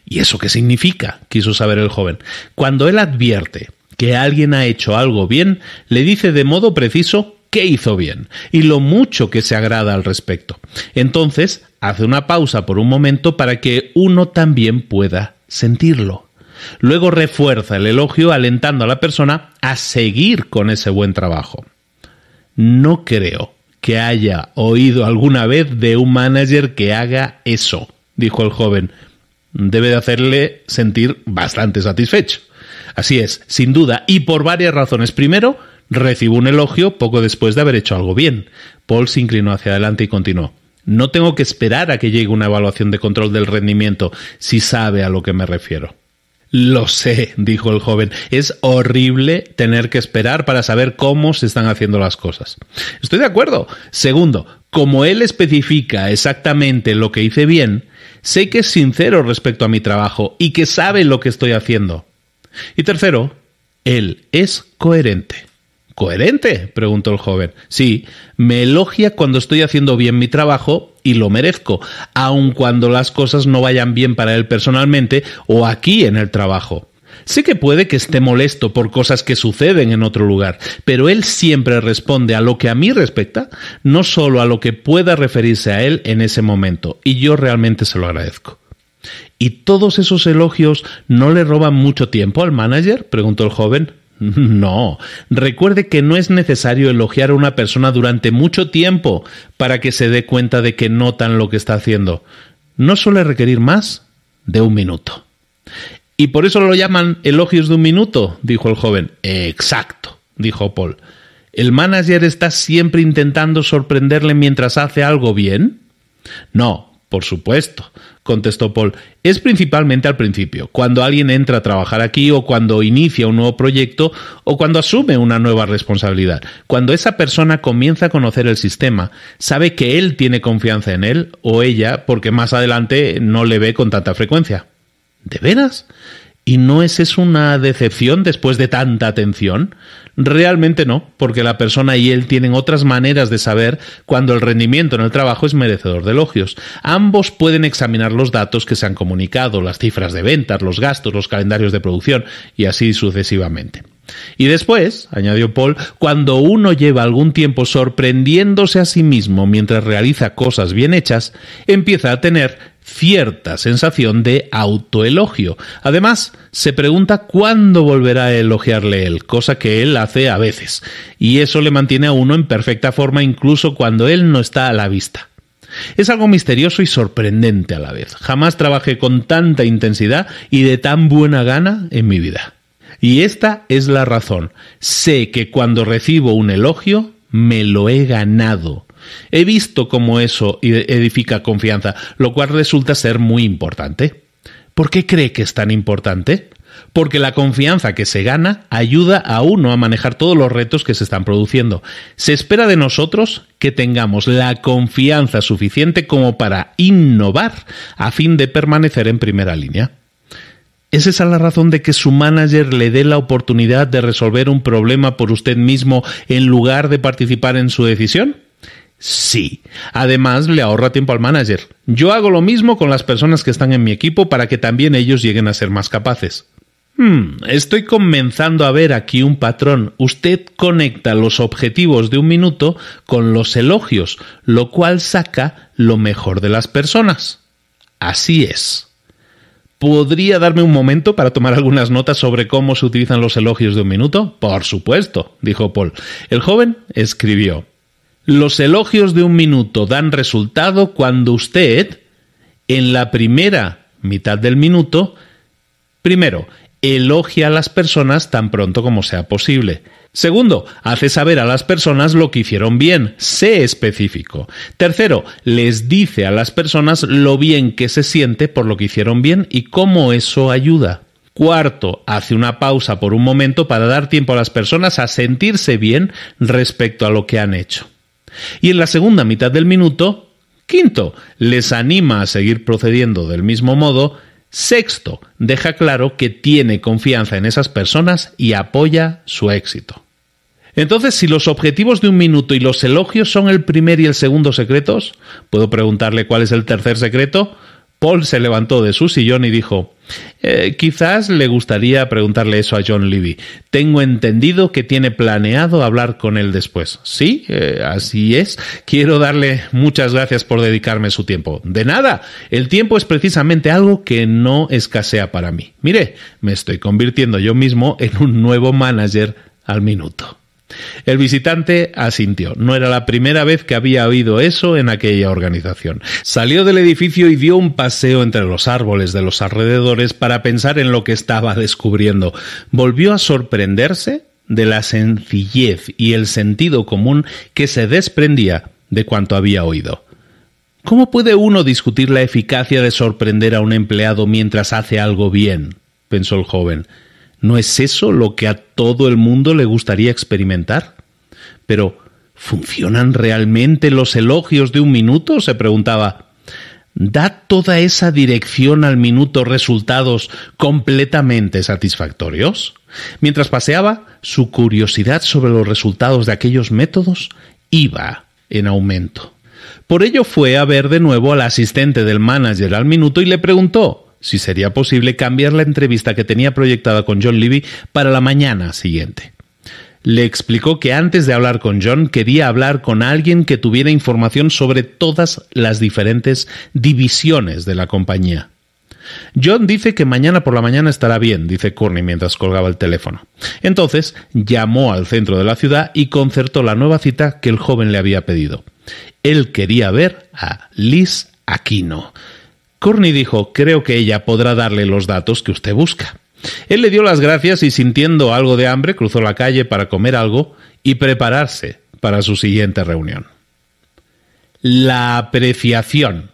¿Y eso qué significa?, quiso saber el joven. Cuando él advierte que alguien ha hecho algo bien, le dice de modo preciso qué hizo bien y lo mucho que se agrada al respecto. Entonces hace una pausa por un momento para que uno también pueda sentirlo. Luego refuerza el elogio alentando a la persona a seguir con ese buen trabajo. No creo que haya oído alguna vez de un manager que haga eso, dijo el joven. Debe de hacerle sentir bastante satisfecho. Así es, sin duda, y por varias razones. Primero, recibo un elogio poco después de haber hecho algo bien. Paul se inclinó hacia adelante y continuó. No tengo que esperar a que llegue una evaluación de control del rendimiento, si sabe a lo que me refiero. Lo sé, dijo el joven, es horrible tener que esperar para saber cómo se están haciendo las cosas. Estoy de acuerdo. Segundo, como él especifica exactamente lo que hice bien, sé que es sincero respecto a mi trabajo y que sabe lo que estoy haciendo. Y tercero, él es coherente. ¿Coherente?, preguntó el joven. Sí, me elogia cuando estoy haciendo bien mi trabajo y lo merezco, aun cuando las cosas no vayan bien para él personalmente o aquí en el trabajo. Sé que puede que esté molesto por cosas que suceden en otro lugar, pero él siempre responde a lo que a mí respecta, no solo a lo que pueda referirse a él en ese momento, y yo realmente se lo agradezco. ¿Y todos esos elogios no le roban mucho tiempo al manager?, preguntó el joven. No, recuerde que no es necesario elogiar a una persona durante mucho tiempo para que se dé cuenta de que notan lo que está haciendo. No suele requerir más de 1 minuto. ¿Y por eso lo llaman elogios de 1 minuto?, dijo el joven. Exacto, dijo Paul. ¿El manager está siempre intentando sorprenderle mientras hace algo bien? No. Por supuesto, contestó Paul. Es principalmente al principio, cuando alguien entra a trabajar aquí o cuando inicia un nuevo proyecto o cuando asume una nueva responsabilidad. Cuando esa persona comienza a conocer el sistema, sabe que él tiene confianza en él o ella porque más adelante no le ve con tanta frecuencia. ¿De veras? ¿Y no es eso una decepción después de tanta atención? Realmente no, porque la persona y él tienen otras maneras de saber cuando el rendimiento en el trabajo es merecedor de elogios. Ambos pueden examinar los datos que se han comunicado, las cifras de ventas, los gastos, los calendarios de producción y así sucesivamente. Y después, añadió Paul, cuando uno lleva algún tiempo sorprendiéndose a sí mismo mientras realiza cosas bien hechas, empieza a tener cierta sensación de autoelogio. Además, se pregunta cuándo volverá a elogiarle él, cosa que él hace a veces, y eso le mantiene a uno en perfecta forma incluso cuando él no está a la vista. Es algo misterioso y sorprendente a la vez. Jamás trabajé con tanta intensidad y de tan buena gana en mi vida. Y esta es la razón. Sé que cuando recibo un elogio, me lo he ganado. He visto cómo eso edifica confianza, lo cual resulta ser muy importante. ¿Por qué cree que es tan importante? Porque la confianza que se gana ayuda a uno a manejar todos los retos que se están produciendo. Se espera de nosotros que tengamos la confianza suficiente como para innovar a fin de permanecer en primera línea. ¿Es esa la razón de que su manager le dé la oportunidad de resolver un problema por usted mismo en lugar de participar en su decisión? Sí. Además, le ahorra tiempo al manager. Yo hago lo mismo con las personas que están en mi equipo para que también ellos lleguen a ser más capaces. Estoy comenzando a ver aquí un patrón. Usted conecta los objetivos de un minuto con los elogios, lo cual saca lo mejor de las personas. Así es. ¿Podría darme un momento para tomar algunas notas sobre cómo se utilizan los elogios de un minuto? Por supuesto, dijo Paul. El joven escribió: los elogios de un minuto dan resultado cuando usted, en la primera mitad del minuto, primero, elogia a las personas tan pronto como sea posible. Segundo, hace saber a las personas lo que hicieron bien. Sé específico. Tercero, les dice a las personas lo bien que se siente por lo que hicieron bien y cómo eso ayuda. Cuarto, hace una pausa por un momento para dar tiempo a las personas a sentirse bien respecto a lo que han hecho. Y en la segunda mitad del minuto, quinto, les anima a seguir procediendo del mismo modo. Sexto, deja claro que tiene confianza en esas personas y apoya su éxito. Entonces, si los objetivos de un minuto y los elogios son el primer y el segundo secretos, ¿puedo preguntarle cuál es el tercer secreto? Paul se levantó de su sillón y dijo: quizás le gustaría preguntarle eso a John Levy. Tengo entendido que tiene planeado hablar con él después. Sí, así es. Quiero darle muchas gracias por dedicarme su tiempo. De nada. El tiempo es precisamente algo que no escasea para mí. Mire, me estoy convirtiendo yo mismo en un nuevo manager al minuto. El visitante asintió. No era la primera vez que había oído eso en aquella organización. Salió del edificio y dio un paseo entre los árboles de los alrededores para pensar en lo que estaba descubriendo. Volvió a sorprenderse de la sencillez y el sentido común que se desprendía de cuanto había oído. ¿Cómo puede uno discutir la eficacia de sorprender a un empleado mientras hace algo bien?, pensó el joven. ¿No es eso lo que a todo el mundo le gustaría experimentar? Pero, ¿funcionan realmente los elogios de un minuto?, se preguntaba. ¿Da toda esa dirección al minuto resultados completamente satisfactorios? Mientras paseaba, su curiosidad sobre los resultados de aquellos métodos iba en aumento. Por ello fue a ver de nuevo al asistente del manager al minuto y le preguntó si sería posible cambiar la entrevista que tenía proyectada con John Levy para la mañana siguiente. Le explicó que antes de hablar con John quería hablar con alguien que tuviera información sobre todas las diferentes divisiones de la compañía. John dice que mañana por la mañana estará bien, dice Courtney mientras colgaba el teléfono. Entonces llamó al centro de la ciudad y concertó la nueva cita que el joven le había pedido. Él quería ver a Liz Aquino. Courtney dijo: creo que ella podrá darle los datos que usted busca. Él le dio las gracias y, sintiendo algo de hambre, cruzó la calle para comer algo y prepararse para su siguiente reunión. La apreciación.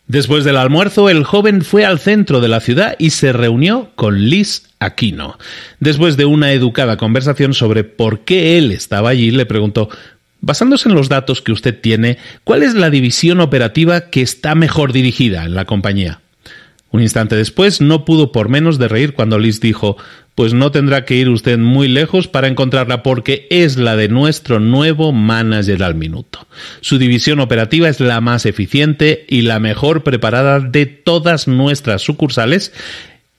Después del almuerzo, el joven fue al centro de la ciudad y se reunió con Liz Aquino. Después de una educada conversación sobre por qué él estaba allí, le preguntó: basándose en los datos que usted tiene, ¿cuál es la división operativa que está mejor dirigida en la compañía? Un instante después no pudo por menos de reír cuando Liz dijo: pues no tendrá que ir usted muy lejos para encontrarla porque es la de nuestro nuevo manager al minuto. Su división operativa es la más eficiente y la mejor preparada de todas nuestras sucursales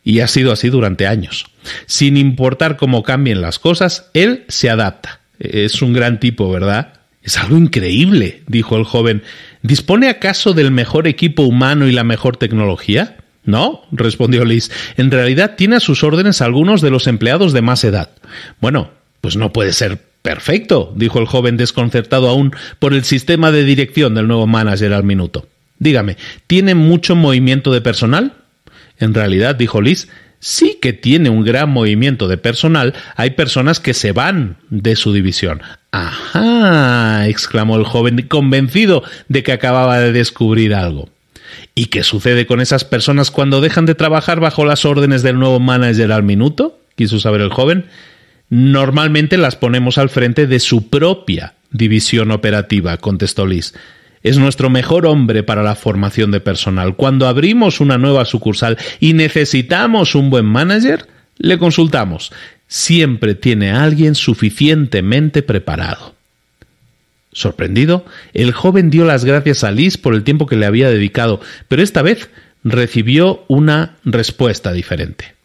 y ha sido así durante años. Sin importar cómo cambien las cosas, él se adapta. Es un gran tipo, ¿verdad? Es algo increíble, dijo el joven. ¿Dispone acaso del mejor equipo humano y la mejor tecnología? No, respondió Liz. En realidad tiene a sus órdenes a algunos de los empleados de más edad. Bueno, pues no puede ser perfecto, dijo el joven, desconcertado aún por el sistema de dirección del nuevo manager al minuto. Dígame, ¿tiene mucho movimiento de personal? En realidad, dijo Liz, sí que tiene un gran movimiento de personal. Hay personas que se van de su división. ¡Ajá!, exclamó el joven, convencido de que acababa de descubrir algo. ¿Y qué sucede con esas personas cuando dejan de trabajar bajo las órdenes del nuevo manager al minuto?, quiso saber el joven. Normalmente las ponemos al frente de su propia división operativa, contestó Liz. Es nuestro mejor hombre para la formación de personal. Cuando abrimos una nueva sucursal y necesitamos un buen manager, le consultamos. Siempre tiene a alguien suficientemente preparado. Sorprendido, el joven dio las gracias a Liz por el tiempo que le había dedicado, pero esta vez recibió una respuesta diferente.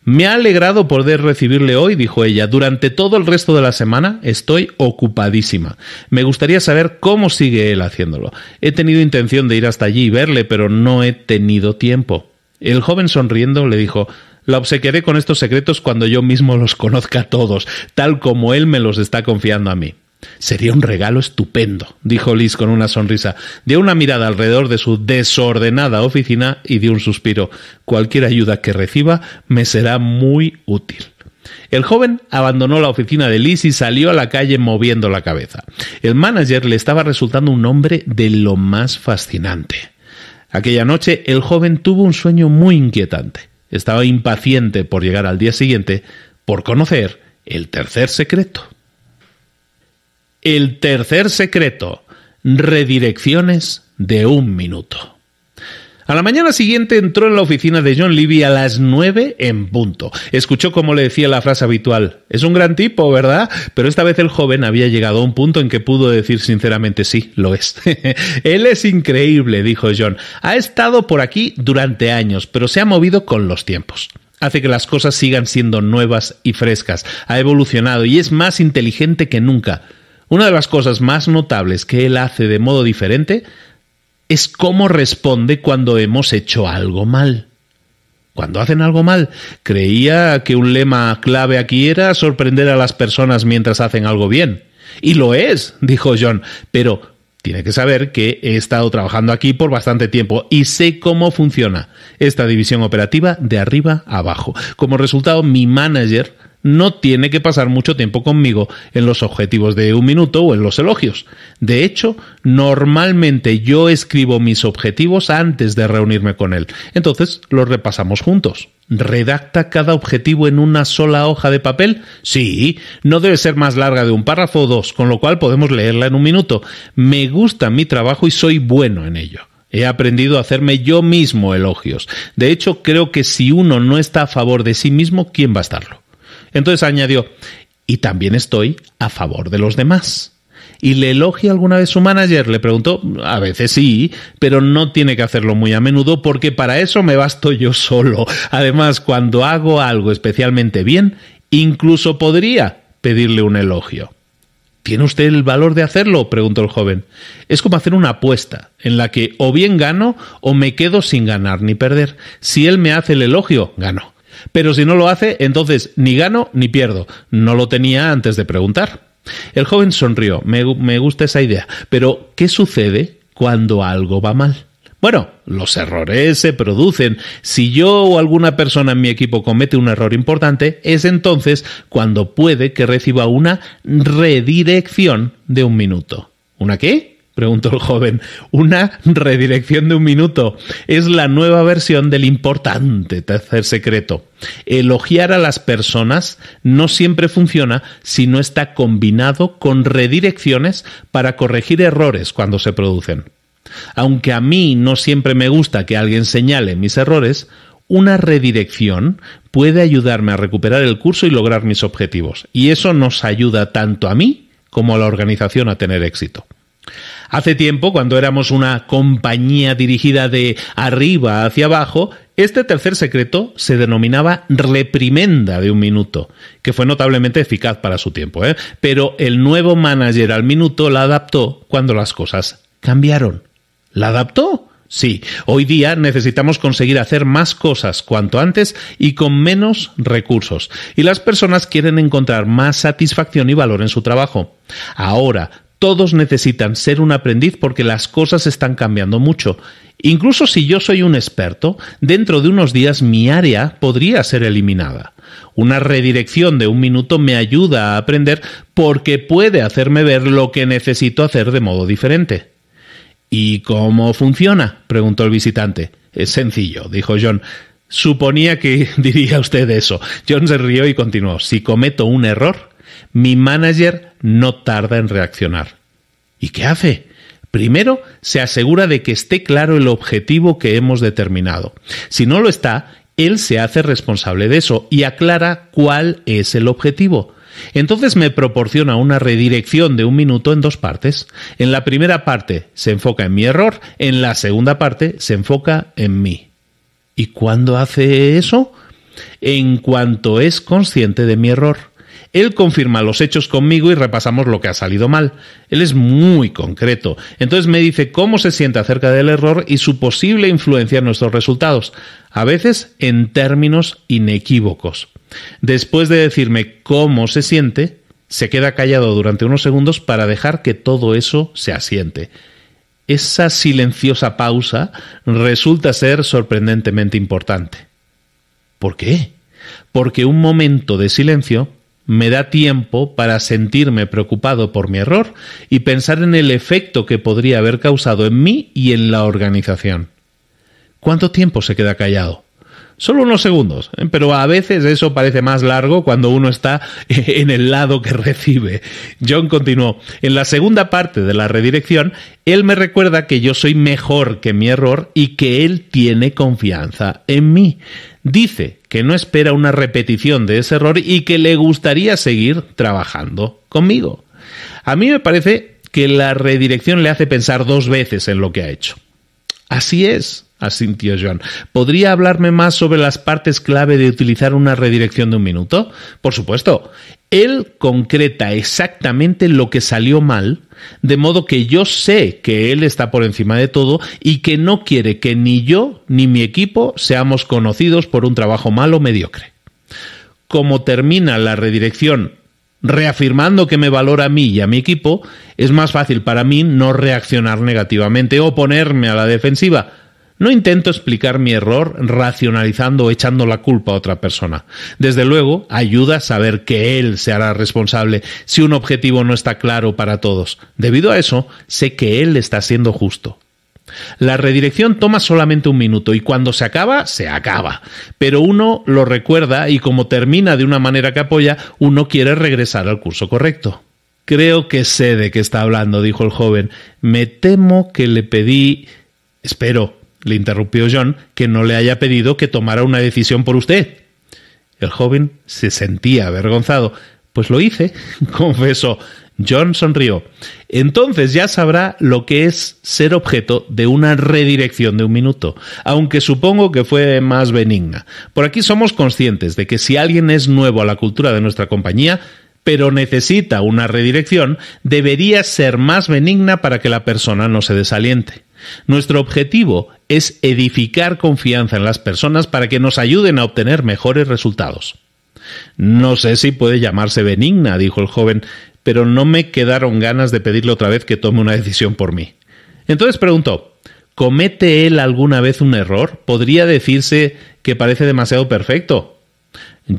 Me ha alegrado poder recibirle hoy, dijo ella. Durante todo el resto de la semana estoy ocupadísima. Me gustaría saber cómo sigue él haciéndolo. He tenido intención de ir hasta allí y verle, pero no he tenido tiempo. El joven, sonriendo, le dijo: la obsequiaré con estos secretos cuando yo mismo los conozca todos, tal como él me los está confiando a mí. Sería un regalo estupendo, dijo Liz con una sonrisa. Dio una mirada alrededor de su desordenada oficina y dio un suspiro. Cualquier ayuda que reciba me será muy útil. El joven abandonó la oficina de Liz y salió a la calle moviendo la cabeza. El manager le estaba resultando un hombre de lo más fascinante. Aquella noche el joven tuvo un sueño muy inquietante. Estaba impaciente por llegar al día siguiente, por conocer el tercer secreto. El tercer secreto: redirecciones de 1 minuto. A la mañana siguiente entró en la oficina de John Levy a las 9 en punto. Escuchó cómo le decía la frase habitual: es un gran tipo, ¿verdad? Pero esta vez el joven había llegado a un punto en que pudo decir sinceramente: sí, lo es. Él es increíble, dijo John. Ha estado por aquí durante años, pero se ha movido con los tiempos. Hace que las cosas sigan siendo nuevas y frescas. Ha evolucionado y es más inteligente que nunca. Una de las cosas más notables que él hace de modo diferente es cómo responde cuando hemos hecho algo mal. Cuando hacen algo mal, creía que un lema clave aquí era sorprender a las personas mientras hacen algo bien. Y lo es, dijo John, pero tiene que saber que he estado trabajando aquí por bastante tiempo y sé cómo funciona esta división operativa de arriba a abajo. Como resultado, mi manager no tiene que pasar mucho tiempo conmigo en los objetivos de 1 minuto o en los elogios. De hecho, normalmente yo escribo mis objetivos antes de reunirme con él. Entonces, los repasamos juntos. ¿Redacta cada objetivo en una sola hoja de papel? Sí, no debe ser más larga de 1 párrafo o 2, con lo cual podemos leerla en 1 minuto. Me gusta mi trabajo y soy bueno en ello. He aprendido a hacerme yo mismo elogios. De hecho, creo que si uno no está a favor de sí mismo, ¿quién va a estarlo? Entonces añadió: y también estoy a favor de los demás. ¿Y le elogia alguna vez su manager?, le preguntó. A veces sí, pero no tiene que hacerlo muy a menudo porque para eso me basto yo solo. Además, cuando hago algo especialmente bien, incluso podría pedirle un elogio. ¿Tiene usted el valor de hacerlo?, preguntó el joven. Es como hacer una apuesta, en la que o bien gano o me quedo sin ganar ni perder. Si él me hace el elogio, gano. Pero si no lo hace, entonces ni gano ni pierdo. No lo tenía antes de preguntar. El joven sonrió. Me gusta esa idea. Pero, ¿qué sucede cuando algo va mal? Bueno, los errores se producen. Si yo o alguna persona en mi equipo comete un error importante, es entonces cuando puede que reciba una redirección de 1 minuto. ¿Una qué?, preguntó el joven. Una redirección de 1 minuto. Es la nueva versión del importante tercer secreto. Elogiar a las personas no siempre funciona si no está combinado con redirecciones para corregir errores cuando se producen. Aunque a mí no siempre me gusta que alguien señale mis errores, una redirección puede ayudarme a recuperar el curso y lograr mis objetivos. Y eso nos ayuda tanto a mí como a la organización a tener éxito. Hace tiempo, cuando éramos una compañía dirigida de arriba hacia abajo, Este tercer secreto se denominaba reprimenda de un minuto, que fue notablemente eficaz para su tiempo, pero el nuevo manager al minuto la adaptó cuando las cosas cambiaron. ¿La adaptó? Sí, hoy día necesitamos conseguir hacer más cosas cuanto antes y con menos recursos. Y las personas quieren encontrar más satisfacción y valor en su trabajo. Ahora, todos necesitan ser un aprendiz porque las cosas están cambiando mucho. Incluso si yo soy un experto, dentro de unos días mi área podría ser eliminada. Una redirección de un minuto me ayuda a aprender porque puede hacerme ver lo que necesito hacer de modo diferente. ¿Y cómo funciona?, preguntó el visitante. Es sencillo, dijo John. Suponía que diría usted eso. John se rió y continuó. Si cometo un error, mi manager no tarda en reaccionar. ¿Y qué hace? Primero, se asegura de que esté claro el objetivo que hemos determinado. Si no lo está, él se hace responsable de eso y aclara cuál es el objetivo. Entonces me proporciona una redirección de un minuto en dos partes. En la primera parte se enfoca en mi error, en la segunda parte se enfoca en mí. ¿Y cuándo hace eso? En cuanto es consciente de mi error. Él confirma los hechos conmigo y repasamos lo que ha salido mal. Él es muy concreto. Entonces me dice cómo se siente acerca del error y su posible influencia en nuestros resultados, a veces en términos inequívocos. Después de decirme cómo se siente, se queda callado durante unos segundos para dejar que todo eso se asiente. Esa silenciosa pausa resulta ser sorprendentemente importante. ¿Por qué? Porque un momento de silencio me da tiempo para sentirme preocupado por mi error y pensar en el efecto que podría haber causado en mí y en la organización. ¿Cuánto tiempo se queda callado? Solo unos segundos, pero a veces eso parece más largo cuando uno está en el lado que recibe. John continuó. En la segunda parte de la redirección, él me recuerda que yo soy mejor que mi error y que él tiene confianza en mí. Dice que no espera una repetición de ese error y que le gustaría seguir trabajando conmigo. A mí me parece que la redirección le hace pensar dos veces en lo que ha hecho. Así es, asintió John. ¿Podría hablarme más sobre las partes clave de utilizar una redirección de un minuto? Por supuesto. Él concreta exactamente lo que salió mal, de modo que yo sé que él está por encima de todo y que no quiere que ni yo ni mi equipo seamos conocidos por un trabajo malo o mediocre. Como termina la redirección reafirmando que me valora a mí y a mi equipo, es más fácil para mí no reaccionar negativamente o ponerme a la defensiva. No intento explicar mi error racionalizando o echando la culpa a otra persona. Desde luego, ayuda a saber que él se hará responsable si un objetivo no está claro para todos. Debido a eso, sé que él está siendo justo. La redirección toma solamente un minuto y cuando se acaba, se acaba. Pero uno lo recuerda y como termina de una manera que apoya, uno quiere regresar al curso correcto. Creo que sé de qué está hablando, dijo el joven. Me temo que le pedí... Espero, le interrumpió John, que no le haya pedido que tomara una decisión por usted. El joven se sentía avergonzado. Pues lo hice, confesó. John sonrió. Entonces ya sabrá lo que es ser objeto de una redirección de un minuto, aunque supongo que fue más benigna. Por aquí somos conscientes de que si alguien es nuevo a la cultura de nuestra compañía, pero necesita una redirección, debería ser más benigna para que la persona no se desaliente. Nuestro objetivo es edificar confianza en las personas para que nos ayuden a obtener mejores resultados. No sé si puede llamarse benigna, dijo el joven, pero no me quedaron ganas de pedirle otra vez que tome una decisión por mí. Entonces preguntó, ¿comete él alguna vez un error? ¿Podría decirse que parece demasiado perfecto?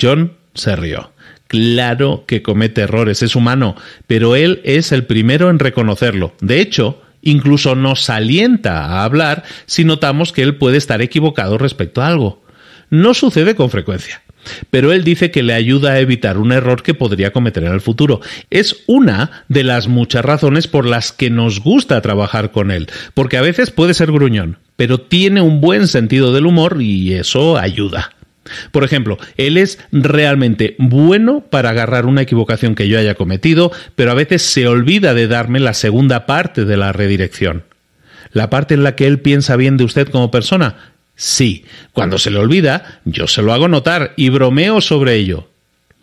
John se rió. Claro que comete errores, es humano, pero él es el primero en reconocerlo. De hecho, incluso nos alienta a hablar si notamos que él puede estar equivocado respecto a algo. No sucede con frecuencia, pero él dice que le ayuda a evitar un error que podría cometer en el futuro. Es una de las muchas razones por las que nos gusta trabajar con él, porque a veces puede ser gruñón, pero tiene un buen sentido del humor y eso ayuda. Por ejemplo, él es realmente bueno para agarrar una equivocación que yo haya cometido, pero a veces se olvida de darme la segunda parte de la redirección. La parte en la que él piensa bien de usted como persona, Sí, cuando se le olvida, yo se lo hago notar y bromeo sobre ello.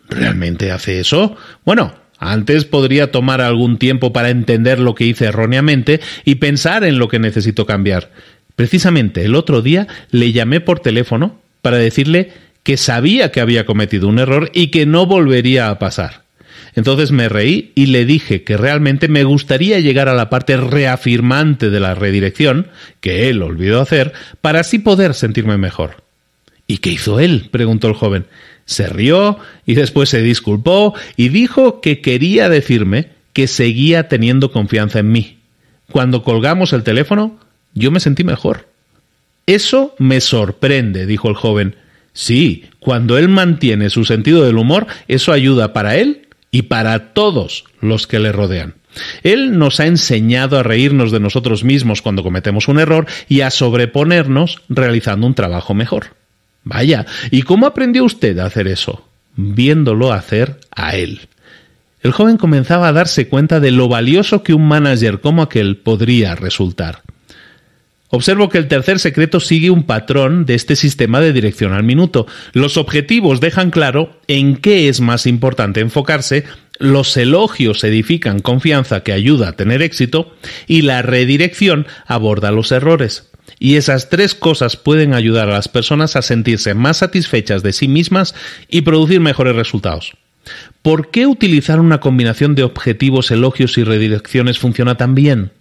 ¿Realmente hace eso? Bueno, antes podría tomar algún tiempo para entender lo que hice erróneamente y pensar en lo que necesito cambiar. Precisamente el otro día le llamé por teléfono para decirle que sabía que había cometido un error y que no volvería a pasar. Entonces me reí y le dije que realmente me gustaría llegar a la parte reafirmante de la redirección, que él olvidó hacer, para así poder sentirme mejor. ¿Y qué hizo él?, preguntó el joven. Se rió y después se disculpó y dijo que quería decirme que seguía teniendo confianza en mí. Cuando colgamos el teléfono, yo me sentí mejor. Eso me sorprende, dijo el joven. Sí, cuando él mantiene su sentido del humor, eso ayuda para él y para todos los que le rodean. Él nos ha enseñado a reírnos de nosotros mismos cuando cometemos un error y a sobreponernos realizando un trabajo mejor. Vaya, ¿y cómo aprendió usted a hacer eso? Viéndolo hacer a él. El joven comenzaba a darse cuenta de lo valioso que un manager como aquel podría resultar. Observo que el tercer secreto sigue un patrón de este sistema de dirección al minuto. Los objetivos dejan claro en qué es más importante enfocarse, los elogios edifican confianza que ayuda a tener éxito y la redirección aborda los errores. Y esas tres cosas pueden ayudar a las personas a sentirse más satisfechas de sí mismas y producir mejores resultados. ¿Por qué utilizar una combinación de objetivos, elogios y redirecciones funciona tan bien?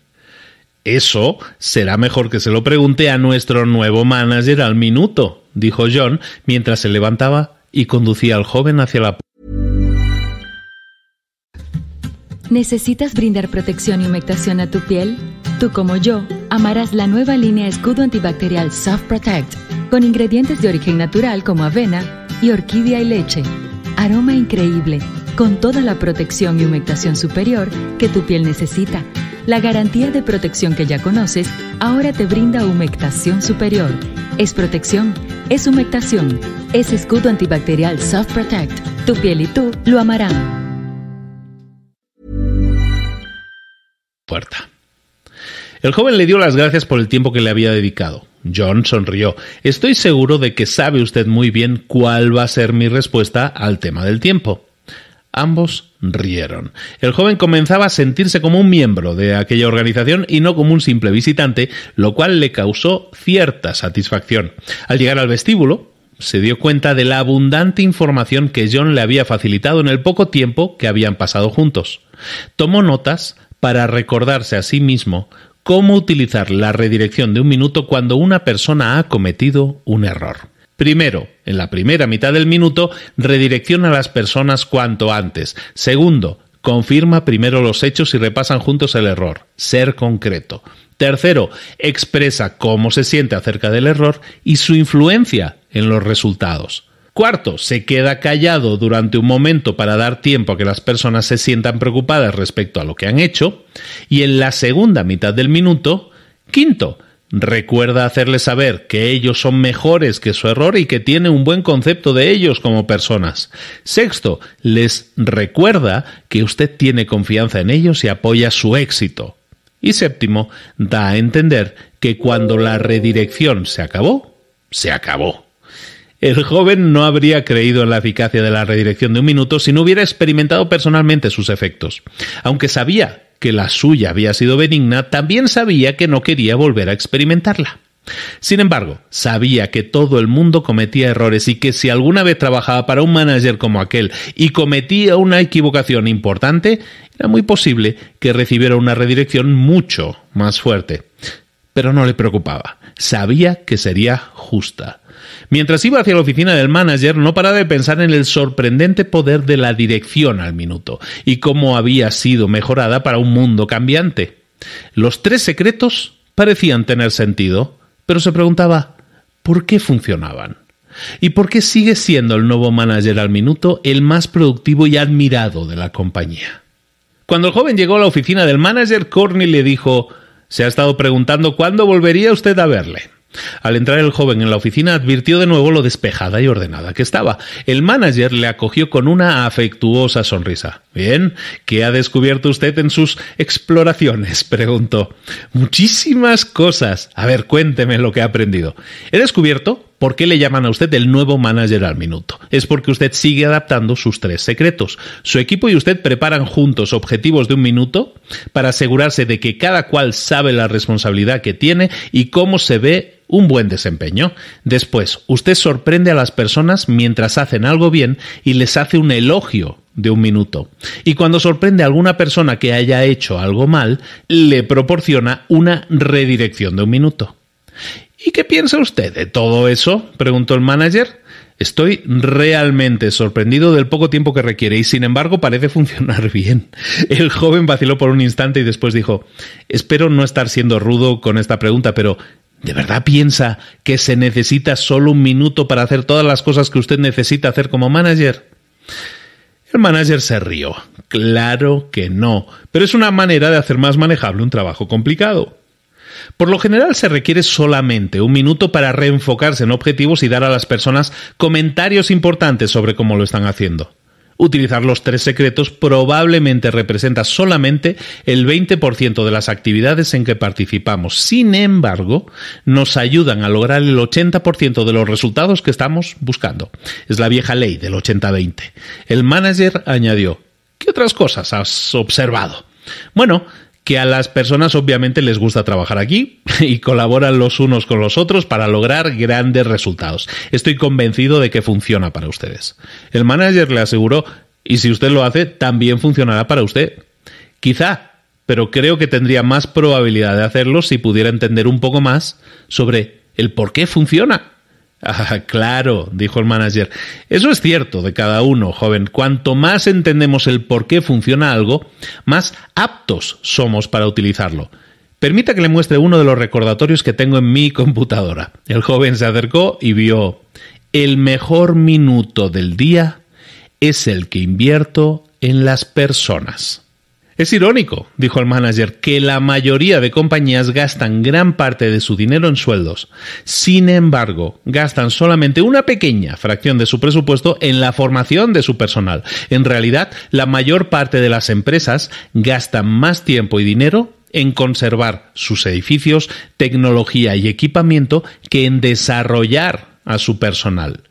Eso será mejor que se lo pregunte a nuestro nuevo manager al minuto, dijo John mientras se levantaba y conducía al joven hacia la... ¿Necesitas brindar protección y humectación a tu piel? Tú como yo, amarás la nueva línea Escudo Antibacterial Soft Protect, con ingredientes de origen natural como avena y orquídea y leche. Aroma increíble, con toda la protección y humectación superior que tu piel necesita. La garantía de protección que ya conoces ahora te brinda humectación superior. Es protección, es humectación, es Escudo Antibacterial Soft Protect. Tu piel y tú lo amarán. Puerta. El joven le dio las gracias por el tiempo que le había dedicado. John sonrió. Estoy seguro de que sabe usted muy bien cuál va a ser mi respuesta al tema del tiempo. Ambos rieron. El joven comenzaba a sentirse como un miembro de aquella organización y no como un simple visitante, lo cual le causó cierta satisfacción. Al llegar al vestíbulo, se dio cuenta de la abundante información que John le había facilitado en el poco tiempo que habían pasado juntos. Tomó notas para recordarse a sí mismo cómo utilizar la redirección de un minuto cuando una persona ha cometido un error. Primero, en la primera mitad del minuto, redirecciona a las personas cuanto antes. Segundo, confirma primero los hechos y repasan juntos el error. Ser concreto. Tercero, expresa cómo se siente acerca del error y su influencia en los resultados. Cuarto, se queda callado durante un momento para dar tiempo a que las personas se sientan preocupadas respecto a lo que han hecho. Y en la segunda mitad del minuto, quinto, recuerda hacerles saber que ellos son mejores que su error y que tiene un buen concepto de ellos como personas. Sexto, les recuerda que usted tiene confianza en ellos y apoya su éxito. Y séptimo, da a entender que cuando la redirección se acabó, se acabó. El joven no habría creído en la eficacia de la redirección de un minuto si no hubiera experimentado personalmente sus efectos. Aunque sabía que la suya había sido benigna, también sabía que no quería volver a experimentarla. Sin embargo, sabía que todo el mundo cometía errores y que si alguna vez trabajaba para un manager como aquel y cometía una equivocación importante, era muy posible que recibiera una redirección mucho más fuerte. Pero no le preocupaba. Sabía que sería justa. Mientras iba hacia la oficina del manager, no paraba de pensar en el sorprendente poder de la dirección al minuto y cómo había sido mejorada para un mundo cambiante. Los tres secretos parecían tener sentido, pero se preguntaba ¿por qué funcionaban? ¿Y por qué sigue siendo el nuevo manager al minuto el más productivo y admirado de la compañía? Cuando el joven llegó a la oficina del manager, Courtney le dijo: «Se ha estado preguntando cuándo volvería usted a verle». Al entrar el joven en la oficina advirtió de nuevo lo despejada y ordenada que estaba. El manager le acogió con una afectuosa sonrisa. «Bien, ¿qué ha descubierto usted en sus exploraciones?», preguntó. «Muchísimas cosas. A ver, cuénteme lo que ha aprendido». «He descubierto por qué le llaman a usted el nuevo manager al minuto. Es porque usted sigue adaptando sus 3 secretos. Su equipo y usted preparan juntos objetivos de 1 minuto para asegurarse de que cada cual sabe la responsabilidad que tiene y cómo se ve un buen desempeño. Después, usted sorprende a las personas mientras hacen algo bien y les hace un elogio de 1 minuto. Y cuando sorprende a alguna persona que haya hecho algo mal, le proporciona una redirección de 1 minuto. «¿Y qué piensa usted de todo eso?», preguntó el manager. «Estoy realmente sorprendido del poco tiempo que requiere y sin embargo parece funcionar bien». El joven vaciló por un instante y después dijo: «Espero no estar siendo rudo con esta pregunta, pero ¿de verdad piensa que se necesita solo 1 minuto para hacer todas las cosas que usted necesita hacer como manager?». El manager se rió. «Claro que no, pero es una manera de hacer más manejable un trabajo complicado. Por lo general se requiere solamente 1 minuto para reenfocarse en objetivos y dar a las personas comentarios importantes sobre cómo lo están haciendo. Utilizar los 3 secretos probablemente representa solamente el 20% de las actividades en que participamos. Sin embargo, nos ayudan a lograr el 80% de los resultados que estamos buscando. Es la vieja ley del 80-20. El manager añadió: «¿Qué otras cosas has observado?». «Bueno, que a las personas obviamente les gusta trabajar aquí y colaboran los unos con los otros para lograr grandes resultados. Estoy convencido de que funciona para ustedes». El manager le aseguró: «Y si usted lo hace, también funcionará para usted». «Quizá, pero creo que tendría más probabilidad de hacerlo si pudiera entender un poco más sobre el por qué funciona». «Ah, claro», dijo el manager. «Eso es cierto de cada uno, joven. Cuanto más entendemos el por qué funciona algo, más aptos somos para utilizarlo. Permita que le muestre uno de los recordatorios que tengo en mi computadora». El joven se acercó y vio: «El mejor minuto del día es el que invierto en las personas». «Es irónico», dijo el manager, «que la mayoría de compañías gastan gran parte de su dinero en sueldos. Sin embargo, gastan solamente una pequeña fracción de su presupuesto en la formación de su personal. En realidad, la mayor parte de las empresas gastan más tiempo y dinero en conservar sus edificios, tecnología y equipamiento que en desarrollar a su personal».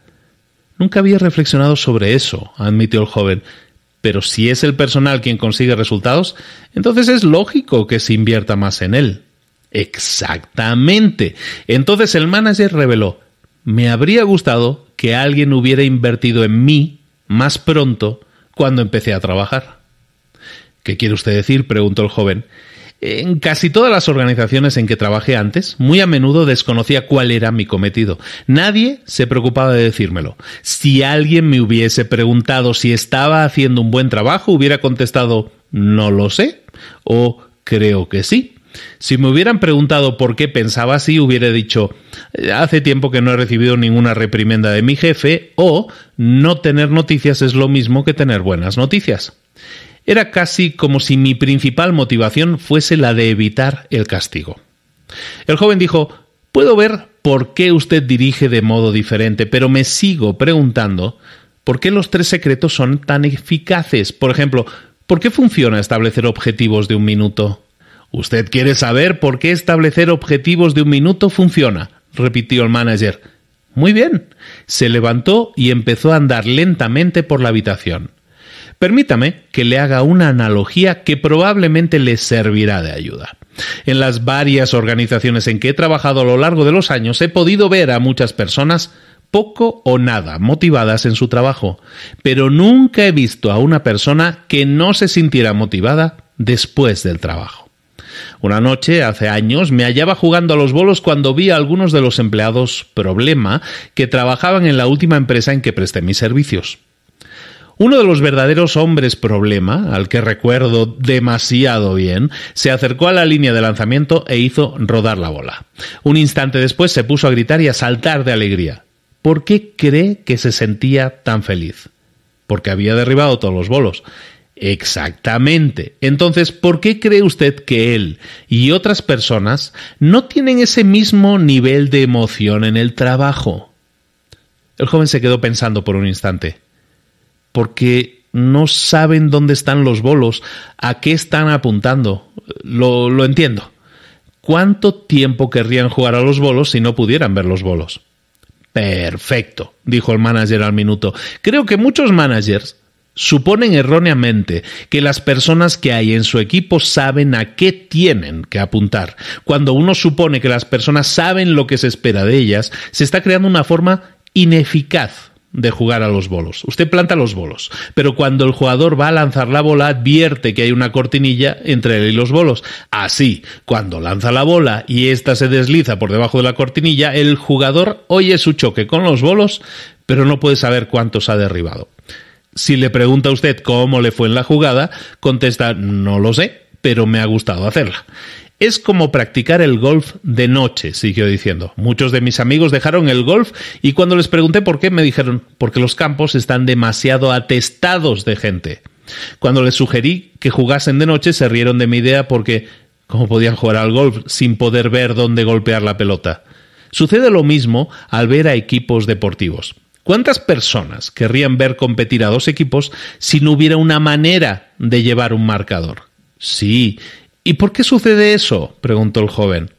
«Nunca había reflexionado sobre eso», admitió el joven. «Pero si es el personal quien consigue resultados, entonces es lógico que se invierta más en él». «Exactamente». Entonces el manager reveló: «Me habría gustado que alguien hubiera invertido en mí más pronto cuando empecé a trabajar». «¿Qué quiere usted decir?», preguntó el joven. «En casi todas las organizaciones en que trabajé antes, muy a menudo desconocía cuál era mi cometido. Nadie se preocupaba de decírmelo. Si alguien me hubiese preguntado si estaba haciendo un buen trabajo, hubiera contestado: no lo sé, o creo que sí. Si me hubieran preguntado por qué pensaba así, hubiera dicho: hace tiempo que no he recibido ninguna reprimenda de mi jefe, o no tener noticias es lo mismo que tener buenas noticias». Era casi como si mi principal motivación fuese la de evitar el castigo. El joven dijo: «Puedo ver por qué usted dirige de modo diferente, pero me sigo preguntando por qué los 3 secretos son tan eficaces. Por ejemplo, ¿por qué funciona establecer objetivos de 1 minuto?» «¿Usted quiere saber por qué establecer objetivos de 1 minuto funciona?», repitió el manager. «Muy bien». Se levantó y empezó a andar lentamente por la habitación. Permítame que le haga una analogía que probablemente le servirá de ayuda. En las varias organizaciones en que he trabajado a lo largo de los años he podido ver a muchas personas poco o nada motivadas en su trabajo, pero nunca he visto a una persona que no se sintiera motivada después del trabajo. Una noche, hace años, me hallaba jugando a los bolos cuando vi a algunos de los empleados problema que trabajaban en la última empresa en que presté mis servicios. Uno de los verdaderos hombres problema, al que recuerdo demasiado bien, se acercó a la línea de lanzamiento e hizo rodar la bola. Un instante después se puso a gritar y a saltar de alegría. ¿Por qué cree que se sentía tan feliz? Porque había derribado todos los bolos. Exactamente. Entonces, ¿por qué cree usted que él y otras personas no tienen ese mismo nivel de emoción en el trabajo? El joven se quedó pensando por un instante. Porque no saben dónde están los bolos, a qué están apuntando. Lo entiendo. ¿Cuánto tiempo querrían jugar a los bolos si no pudieran ver los bolos? Perfecto, dijo el manager al minuto. Creo que muchos managers suponen erróneamente que las personas que hay en su equipo saben a qué tienen que apuntar. Cuando uno supone que las personas saben lo que se espera de ellas, se está creando una forma ineficaz de jugar a los bolos. Usted planta los bolos, pero cuando el jugador va a lanzar la bola advierte que hay una cortinilla entre él y los bolos. Así, cuando lanza la bola y ésta se desliza por debajo de la cortinilla, el jugador oye su choque con los bolos, pero no puede saber cuántos ha derribado. Si le pregunta a usted cómo le fue en la jugada, contesta, no lo sé, pero me ha gustado hacerla. Es como practicar el golf de noche, siguió diciendo. Muchos de mis amigos dejaron el golf y cuando les pregunté por qué, me dijeron, porque los campos están demasiado atestados de gente. Cuando les sugerí que jugasen de noche, se rieron de mi idea porque ¿cómo podían jugar al golf sin poder ver dónde golpear la pelota? Sucede lo mismo al ver a equipos deportivos. ¿Cuántas personas querrían ver competir a dos equipos si no hubiera una manera de llevar un marcador? Sí. ¿Y por qué sucede eso?, preguntó el joven.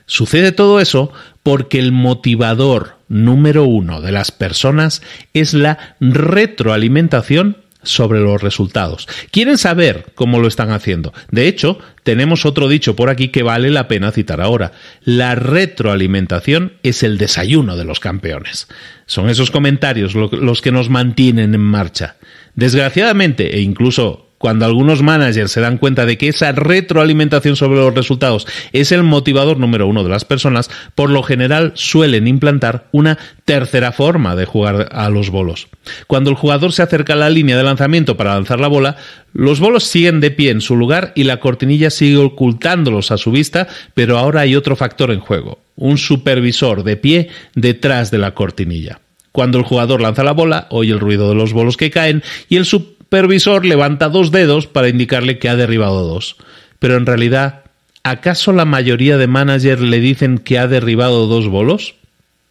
Sucede todo eso porque el motivador número 1 de las personas es la retroalimentación sobre los resultados. Quieren saber cómo lo están haciendo. De hecho, tenemos otro dicho por aquí que vale la pena citar ahora. La retroalimentación es el desayuno de los campeones. Son esos comentarios los que nos mantienen en marcha. Desgraciadamente, e incluso cuando algunos managers se dan cuenta de que esa retroalimentación sobre los resultados es el motivador número 1 de las personas, por lo general suelen implantar una tercera forma de jugar a los bolos. Cuando el jugador se acerca a la línea de lanzamiento para lanzar la bola, los bolos siguen de pie en su lugar y la cortinilla sigue ocultándolos a su vista, pero ahora hay otro factor en juego, un supervisor de pie detrás de la cortinilla. Cuando el jugador lanza la bola, oye el ruido de los bolos que caen y el supervisor levanta 2 dedos para indicarle que ha derribado 2. Pero en realidad, ¿acaso la mayoría de managers le dicen que ha derribado 2 bolos?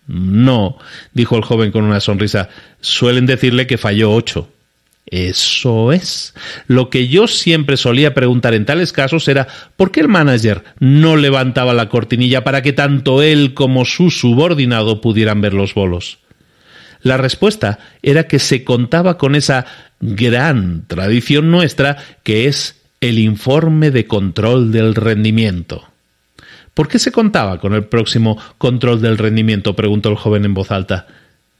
No, dijo el joven con una sonrisa. Suelen decirle que falló 8. Eso es. Lo que yo siempre solía preguntar en tales casos era ¿por qué el manager no levantaba la cortinilla para que tanto él como su subordinado pudieran ver los bolos? La respuesta era que se contaba con esa gran tradición nuestra que es el informe de control del rendimiento. ¿Por qué se contaba con el próximo control del rendimiento?, preguntó el joven en voz alta.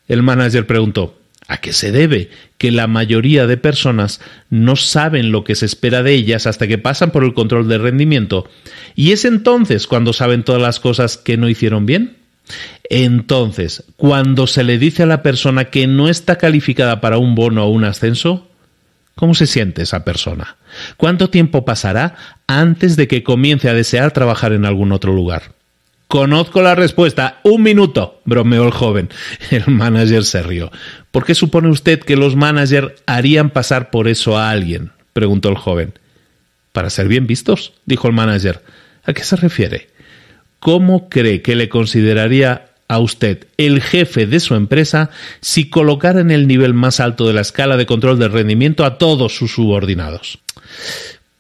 El manager preguntó, ¿a qué se debe que la mayoría de personas no saben lo que se espera de ellas hasta que pasan por el control del rendimiento? ¿Y es entonces cuando saben todas las cosas que no hicieron bien? Entonces, cuando se le dice a la persona que no está calificada para un bono o un ascenso, ¿cómo se siente esa persona? ¿Cuánto tiempo pasará antes de que comience a desear trabajar en algún otro lugar? Conozco la respuesta. 1 minuto, bromeó el joven. El manager se rió. ¿Por qué supone usted que los managers harían pasar por eso a alguien?, preguntó el joven. Para ser bien vistos, dijo el manager. ¿A qué se refiere? ¿Cómo cree que le consideraría a usted el jefe de su empresa si colocara en el nivel más alto de la escala de control del rendimiento a todos sus subordinados?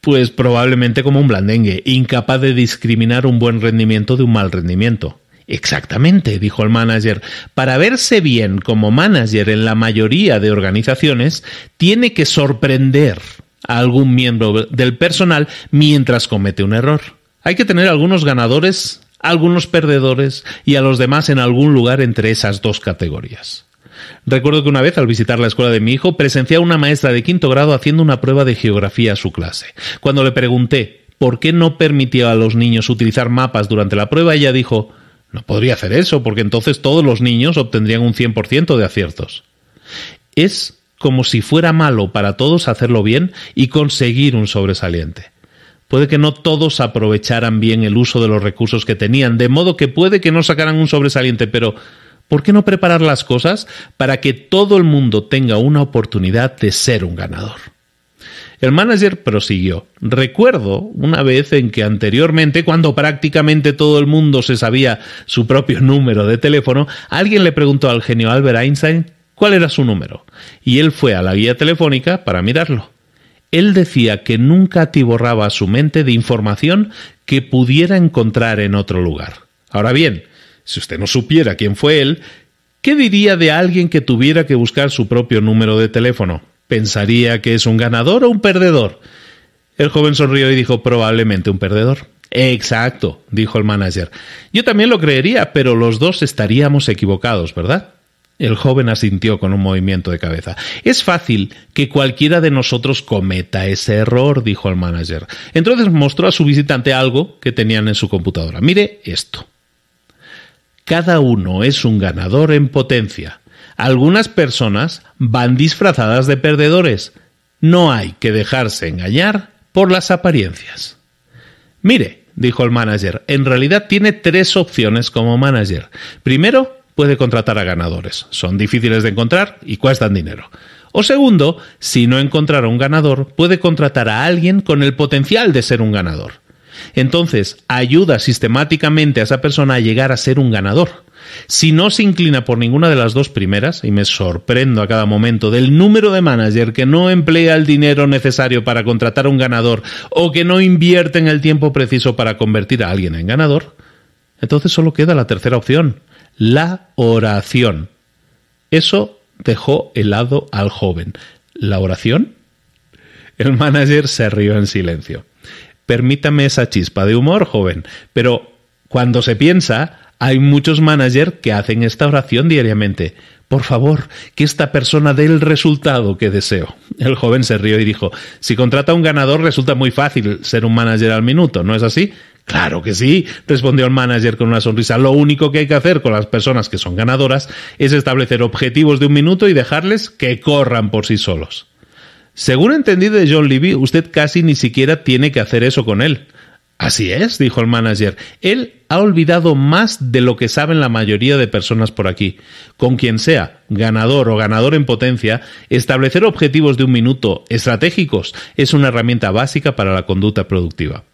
Pues probablemente como un blandengue, incapaz de discriminar un buen rendimiento de un mal rendimiento. Exactamente, dijo el manager. Para verse bien como manager en la mayoría de organizaciones, tiene que sorprender a algún miembro del personal mientras comete un error. Hay que tener algunos ganadores, algunos perdedores y a los demás en algún lugar entre esas 2 categorías. Recuerdo que una vez, al visitar la escuela de mi hijo, presencié a una maestra de 5º grado haciendo una prueba de geografía a su clase. Cuando le pregunté por qué no permitía a los niños utilizar mapas durante la prueba, ella dijo, no podría hacer eso porque entonces todos los niños obtendrían un 100% de aciertos. Es como si fuera malo para todos hacerlo bien y conseguir un sobresaliente. Puede que no todos aprovecharan bien el uso de los recursos que tenían, de modo que puede que no sacaran un sobresaliente, pero ¿por qué no preparar las cosas para que todo el mundo tenga una oportunidad de ser un ganador? El manager prosiguió. Recuerdo una vez en que anteriormente, cuando prácticamente todo el mundo se sabía su propio número de teléfono, alguien le preguntó al genio Albert Einstein cuál era su número, y él fue a la guía telefónica para mirarlo. Él decía que nunca atiborraba su mente de información que pudiera encontrar en otro lugar. Ahora bien, si usted no supiera quién fue él, ¿qué diría de alguien que tuviera que buscar su propio número de teléfono? ¿Pensaría que es un ganador o un perdedor? El joven sonrió y dijo, probablemente un perdedor. Exacto, dijo el manager. Yo también lo creería, pero los dos estaríamos equivocados, ¿verdad? El joven asintió con un movimiento de cabeza. Es fácil que cualquiera de nosotros cometa ese error, dijo el manager. Entonces mostró a su visitante algo que tenían en su computadora. Mire esto. Cada uno es un ganador en potencia. Algunas personas van disfrazadas de perdedores. No hay que dejarse engañar por las apariencias. Mire, dijo el manager, en realidad tiene 3 opciones como manager. Primero, puede contratar a ganadores. Son difíciles de encontrar y cuestan dinero. O segundo, si no encontrara un ganador, puede contratar a alguien con el potencial de ser un ganador. Entonces, ayuda sistemáticamente a esa persona a llegar a ser un ganador. Si no se inclina por ninguna de las 2 primeras, y me sorprendo a cada momento del número de manager que no emplea el dinero necesario para contratar a un ganador o que no invierte en el tiempo preciso para convertir a alguien en ganador, entonces solo queda la tercera opción, la oración. Eso dejó helado al joven. ¿La oración? El manager se rió en silencio. Permítame esa chispa de humor, joven, pero cuando se piensa, hay muchos managers que hacen esta oración diariamente. Por favor, que esta persona dé el resultado que deseo. El joven se rió y dijo, si contrata a un ganador resulta muy fácil ser un manager al minuto, ¿no es así? Claro que sí, respondió el manager con una sonrisa. Lo único que hay que hacer con las personas que son ganadoras es establecer objetivos de 1 minuto y dejarles que corran por sí solos. Según entendí de John Levy, usted casi ni siquiera tiene que hacer eso con él. Así es, dijo el manager. Él ha olvidado más de lo que saben la mayoría de personas por aquí. Con quien sea, ganador o ganador en potencia, establecer objetivos de 1 minuto estratégicos es una herramienta básica para la conducta productiva.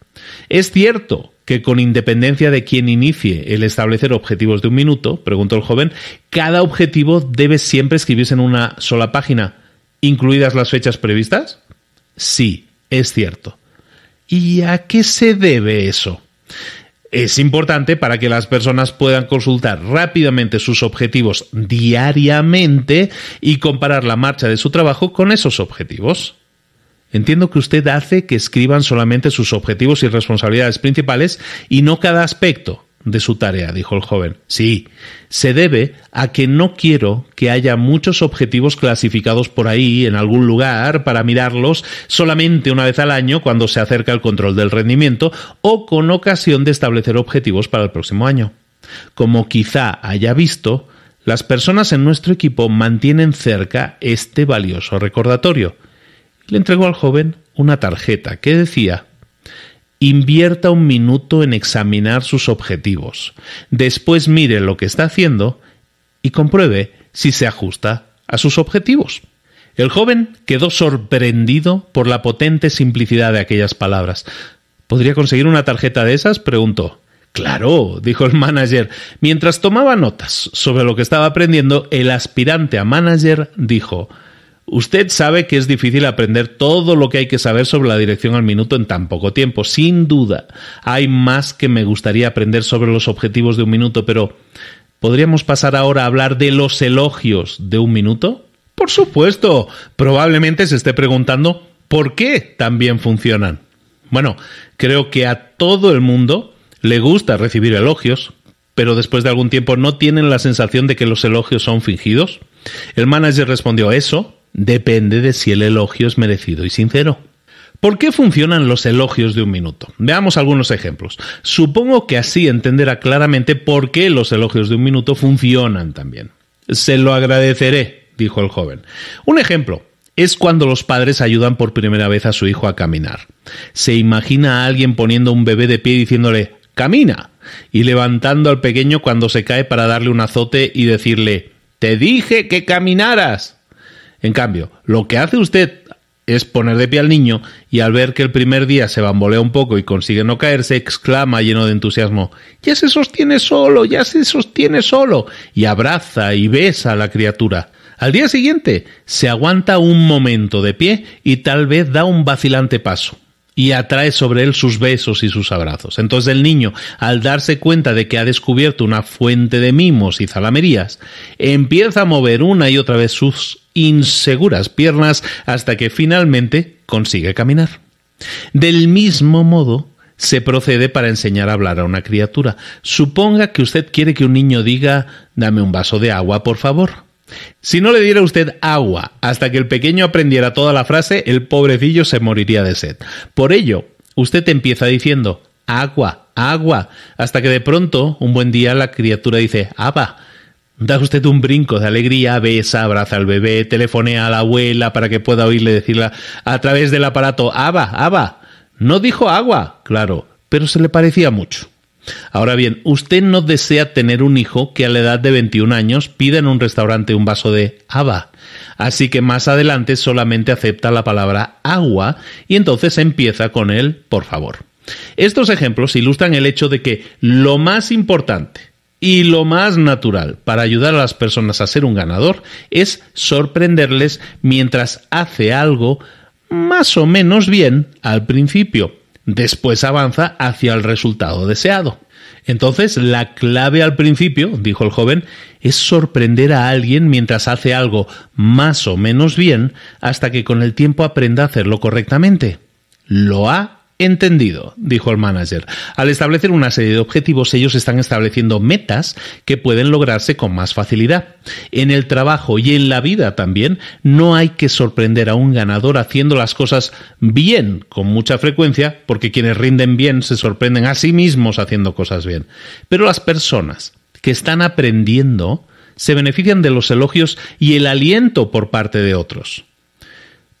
¿Es cierto que con independencia de quién inicie el establecer objetivos de 1 minuto, preguntó el joven, cada objetivo debe siempre escribirse en una sola página, incluidas las fechas previstas? Sí, es cierto. ¿Y a qué se debe eso? Es importante para que las personas puedan consultar rápidamente sus objetivos diariamente y comparar la marcha de su trabajo con esos objetivos. Entiendo que usted hace que escriban solamente sus objetivos y responsabilidades principales y no cada aspecto de su tarea, dijo el joven. Sí, se debe a que no quiero que haya muchos objetivos clasificados por ahí en algún lugar para mirarlos solamente una vez al año cuando se acerca el control del rendimiento o con ocasión de establecer objetivos para el próximo año. Como quizá haya visto, las personas en nuestro equipo mantienen cerca este valioso recordatorio. Le entregó al joven una tarjeta que decía: invierta 1 minuto en examinar sus objetivos. Después mire lo que está haciendo y compruebe si se ajusta a sus objetivos. El joven quedó sorprendido por la potente simplicidad de aquellas palabras. ¿Podría conseguir una tarjeta de esas?, preguntó. Claro, dijo el manager. Mientras tomaba notas sobre lo que estaba aprendiendo, el aspirante a manager dijo: usted sabe que es difícil aprender todo lo que hay que saber sobre la dirección al minuto en tan poco tiempo. Sin duda, hay más que me gustaría aprender sobre los objetivos de 1 minuto, pero ¿podríamos pasar ahora a hablar de los elogios de 1 minuto? Por supuesto. Probablemente se esté preguntando ¿por qué también funcionan? Bueno, creo que a todo el mundo le gusta recibir elogios, pero después de algún tiempo ¿no tienen la sensación de que los elogios son fingidos? El manager respondió: eso depende de si el elogio es merecido y sincero. ¿Por qué funcionan los elogios de 1 minuto? Veamos algunos ejemplos. Supongo que así entenderá claramente por qué los elogios de 1 minuto funcionan también. Se lo agradeceré, dijo el joven. Un ejemplo es cuando los padres ayudan por primera vez a su hijo a caminar. Se imagina a alguien poniendo a un bebé de pie y diciéndole: ¡camina!, y levantando al pequeño cuando se cae para darle un azote y decirle: ¡te dije que caminaras! En cambio, lo que hace usted es poner de pie al niño y al ver que el primer día se bambolea un poco y consigue no caerse, exclama lleno de entusiasmo: ¡ya se sostiene solo! ¡Ya se sostiene solo! Y abraza y besa a la criatura. Al día siguiente se aguanta un momento de pie y tal vez da un vacilante paso y atrae sobre él sus besos y sus abrazos. Entonces el niño, al darse cuenta de que ha descubierto una fuente de mimos y zalamerías, empieza a mover una y otra vez sus inseguras piernas hasta que finalmente consigue caminar. Del mismo modo, se procede para enseñar a hablar a una criatura. Suponga que usted quiere que un niño diga: «Dame un vaso de agua, por favor». Si no le diera usted agua hasta que el pequeño aprendiera toda la frase, el pobrecillo se moriría de sed. Por ello, usted empieza diciendo: «agua, agua», hasta que de pronto, un buen día, la criatura dice: «Aba». Da usted un brinco de alegría, besa, abraza al bebé, telefonea a la abuela para que pueda oírle decirla a través del aparato: «Aba, aba». No dijo agua, claro, pero se le parecía mucho. Ahora bien, usted no desea tener un hijo que a la edad de 21 años pida en un restaurante un vaso de aba. Así que más adelante solamente acepta la palabra agua y entonces empieza con el por favor. Estos ejemplos ilustran el hecho de que lo más importante y lo más natural para ayudar a las personas a ser un ganador es sorprenderles mientras hace algo más o menos bien al principio. Después avanza hacia el resultado deseado. Entonces, la clave al principio, dijo el joven, es sorprender a alguien mientras hace algo más o menos bien hasta que con el tiempo aprenda a hacerlo correctamente. Lo ha entendido, dijo el manager. Al establecer una serie de objetivos, ellos están estableciendo metas que pueden lograrse con más facilidad. En el trabajo y en la vida también, no hay que sorprender a un ganador haciendo las cosas bien con mucha frecuencia, porque quienes rinden bien se sorprenden a sí mismos haciendo cosas bien. Pero las personas que están aprendiendo se benefician de los elogios y el aliento por parte de otros.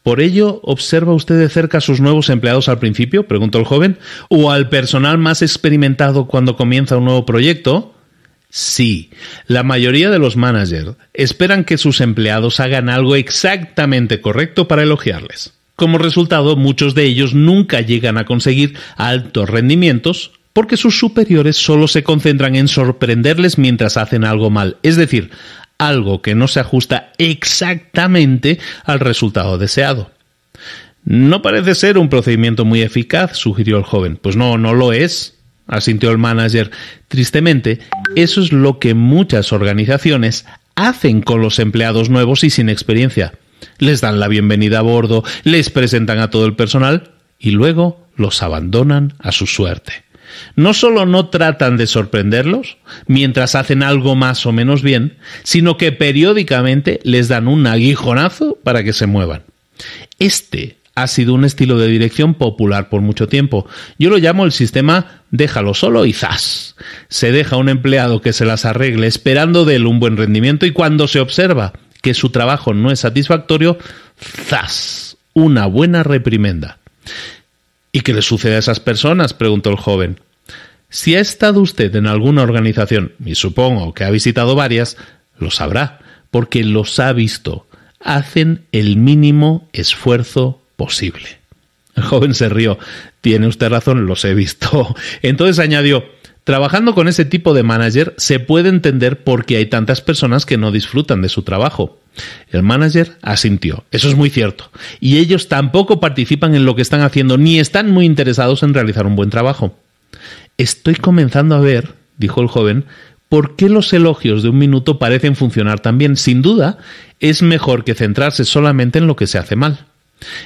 ¿Por ello observa usted de cerca a sus nuevos empleados al principio?, preguntó el joven, ¿o al personal más experimentado cuando comienza un nuevo proyecto? Sí, la mayoría de los managers esperan que sus empleados hagan algo exactamente correcto para elogiarles. Como resultado, muchos de ellos nunca llegan a conseguir altos rendimientos porque sus superiores solo se concentran en sorprenderles mientras hacen algo mal, es decir, algo que no se ajusta exactamente al resultado deseado. No parece ser un procedimiento muy eficaz, sugirió el joven. Pues no lo es, asintió el manager. Tristemente, eso es lo que muchas organizaciones hacen con los empleados nuevos y sin experiencia. Les dan la bienvenida a bordo, les presentan a todo el personal y luego los abandonan a su suerte. No solo no tratan de sorprenderlos mientras hacen algo más o menos bien, sino que periódicamente les dan un aguijonazo para que se muevan. Este ha sido un estilo de dirección popular por mucho tiempo. Yo lo llamo el sistema déjalo solo y ¡zas! Se deja a un empleado que se las arregle esperando de él un buen rendimiento y cuando se observa que su trabajo no es satisfactorio, ¡zas! Una buena reprimenda. ¿Y qué le sucede a esas personas?, preguntó el joven. Si ha estado usted en alguna organización, y supongo que ha visitado varias, lo sabrá, porque los ha visto. Hacen el mínimo esfuerzo posible. El joven se rió. Tiene usted razón, los he visto. Entonces añadió: trabajando con ese tipo de manager se puede entender por qué hay tantas personas que no disfrutan de su trabajo. El manager asintió. Eso es muy cierto. Y ellos tampoco participan en lo que están haciendo ni están muy interesados en realizar un buen trabajo. Estoy comenzando a ver, dijo el joven, por qué los elogios de un minuto parecen funcionar tan bien. Sin duda, es mejor que centrarse solamente en lo que se hace mal.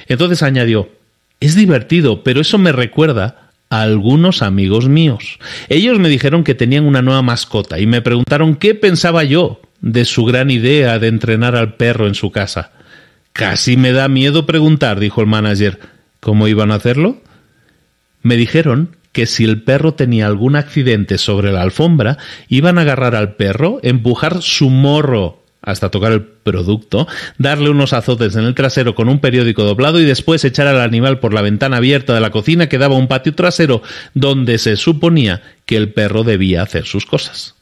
Entonces añadió: es divertido, pero eso me recuerda a algunos amigos míos. Ellos me dijeron que tenían una nueva mascota y me preguntaron qué pensaba yo de su gran idea de entrenar al perro en su casa. Casi me da miedo preguntar, dijo el manager. ¿Cómo iban a hacerlo? Me dijeron que si el perro tenía algún accidente sobre la alfombra, iban a agarrar al perro, empujar su morro hasta tocar el producto, darle unos azotes en el trasero con un periódico doblado y después echar al animal por la ventana abierta de la cocina que daba a un patio trasero donde se suponía que el perro debía hacer sus cosas.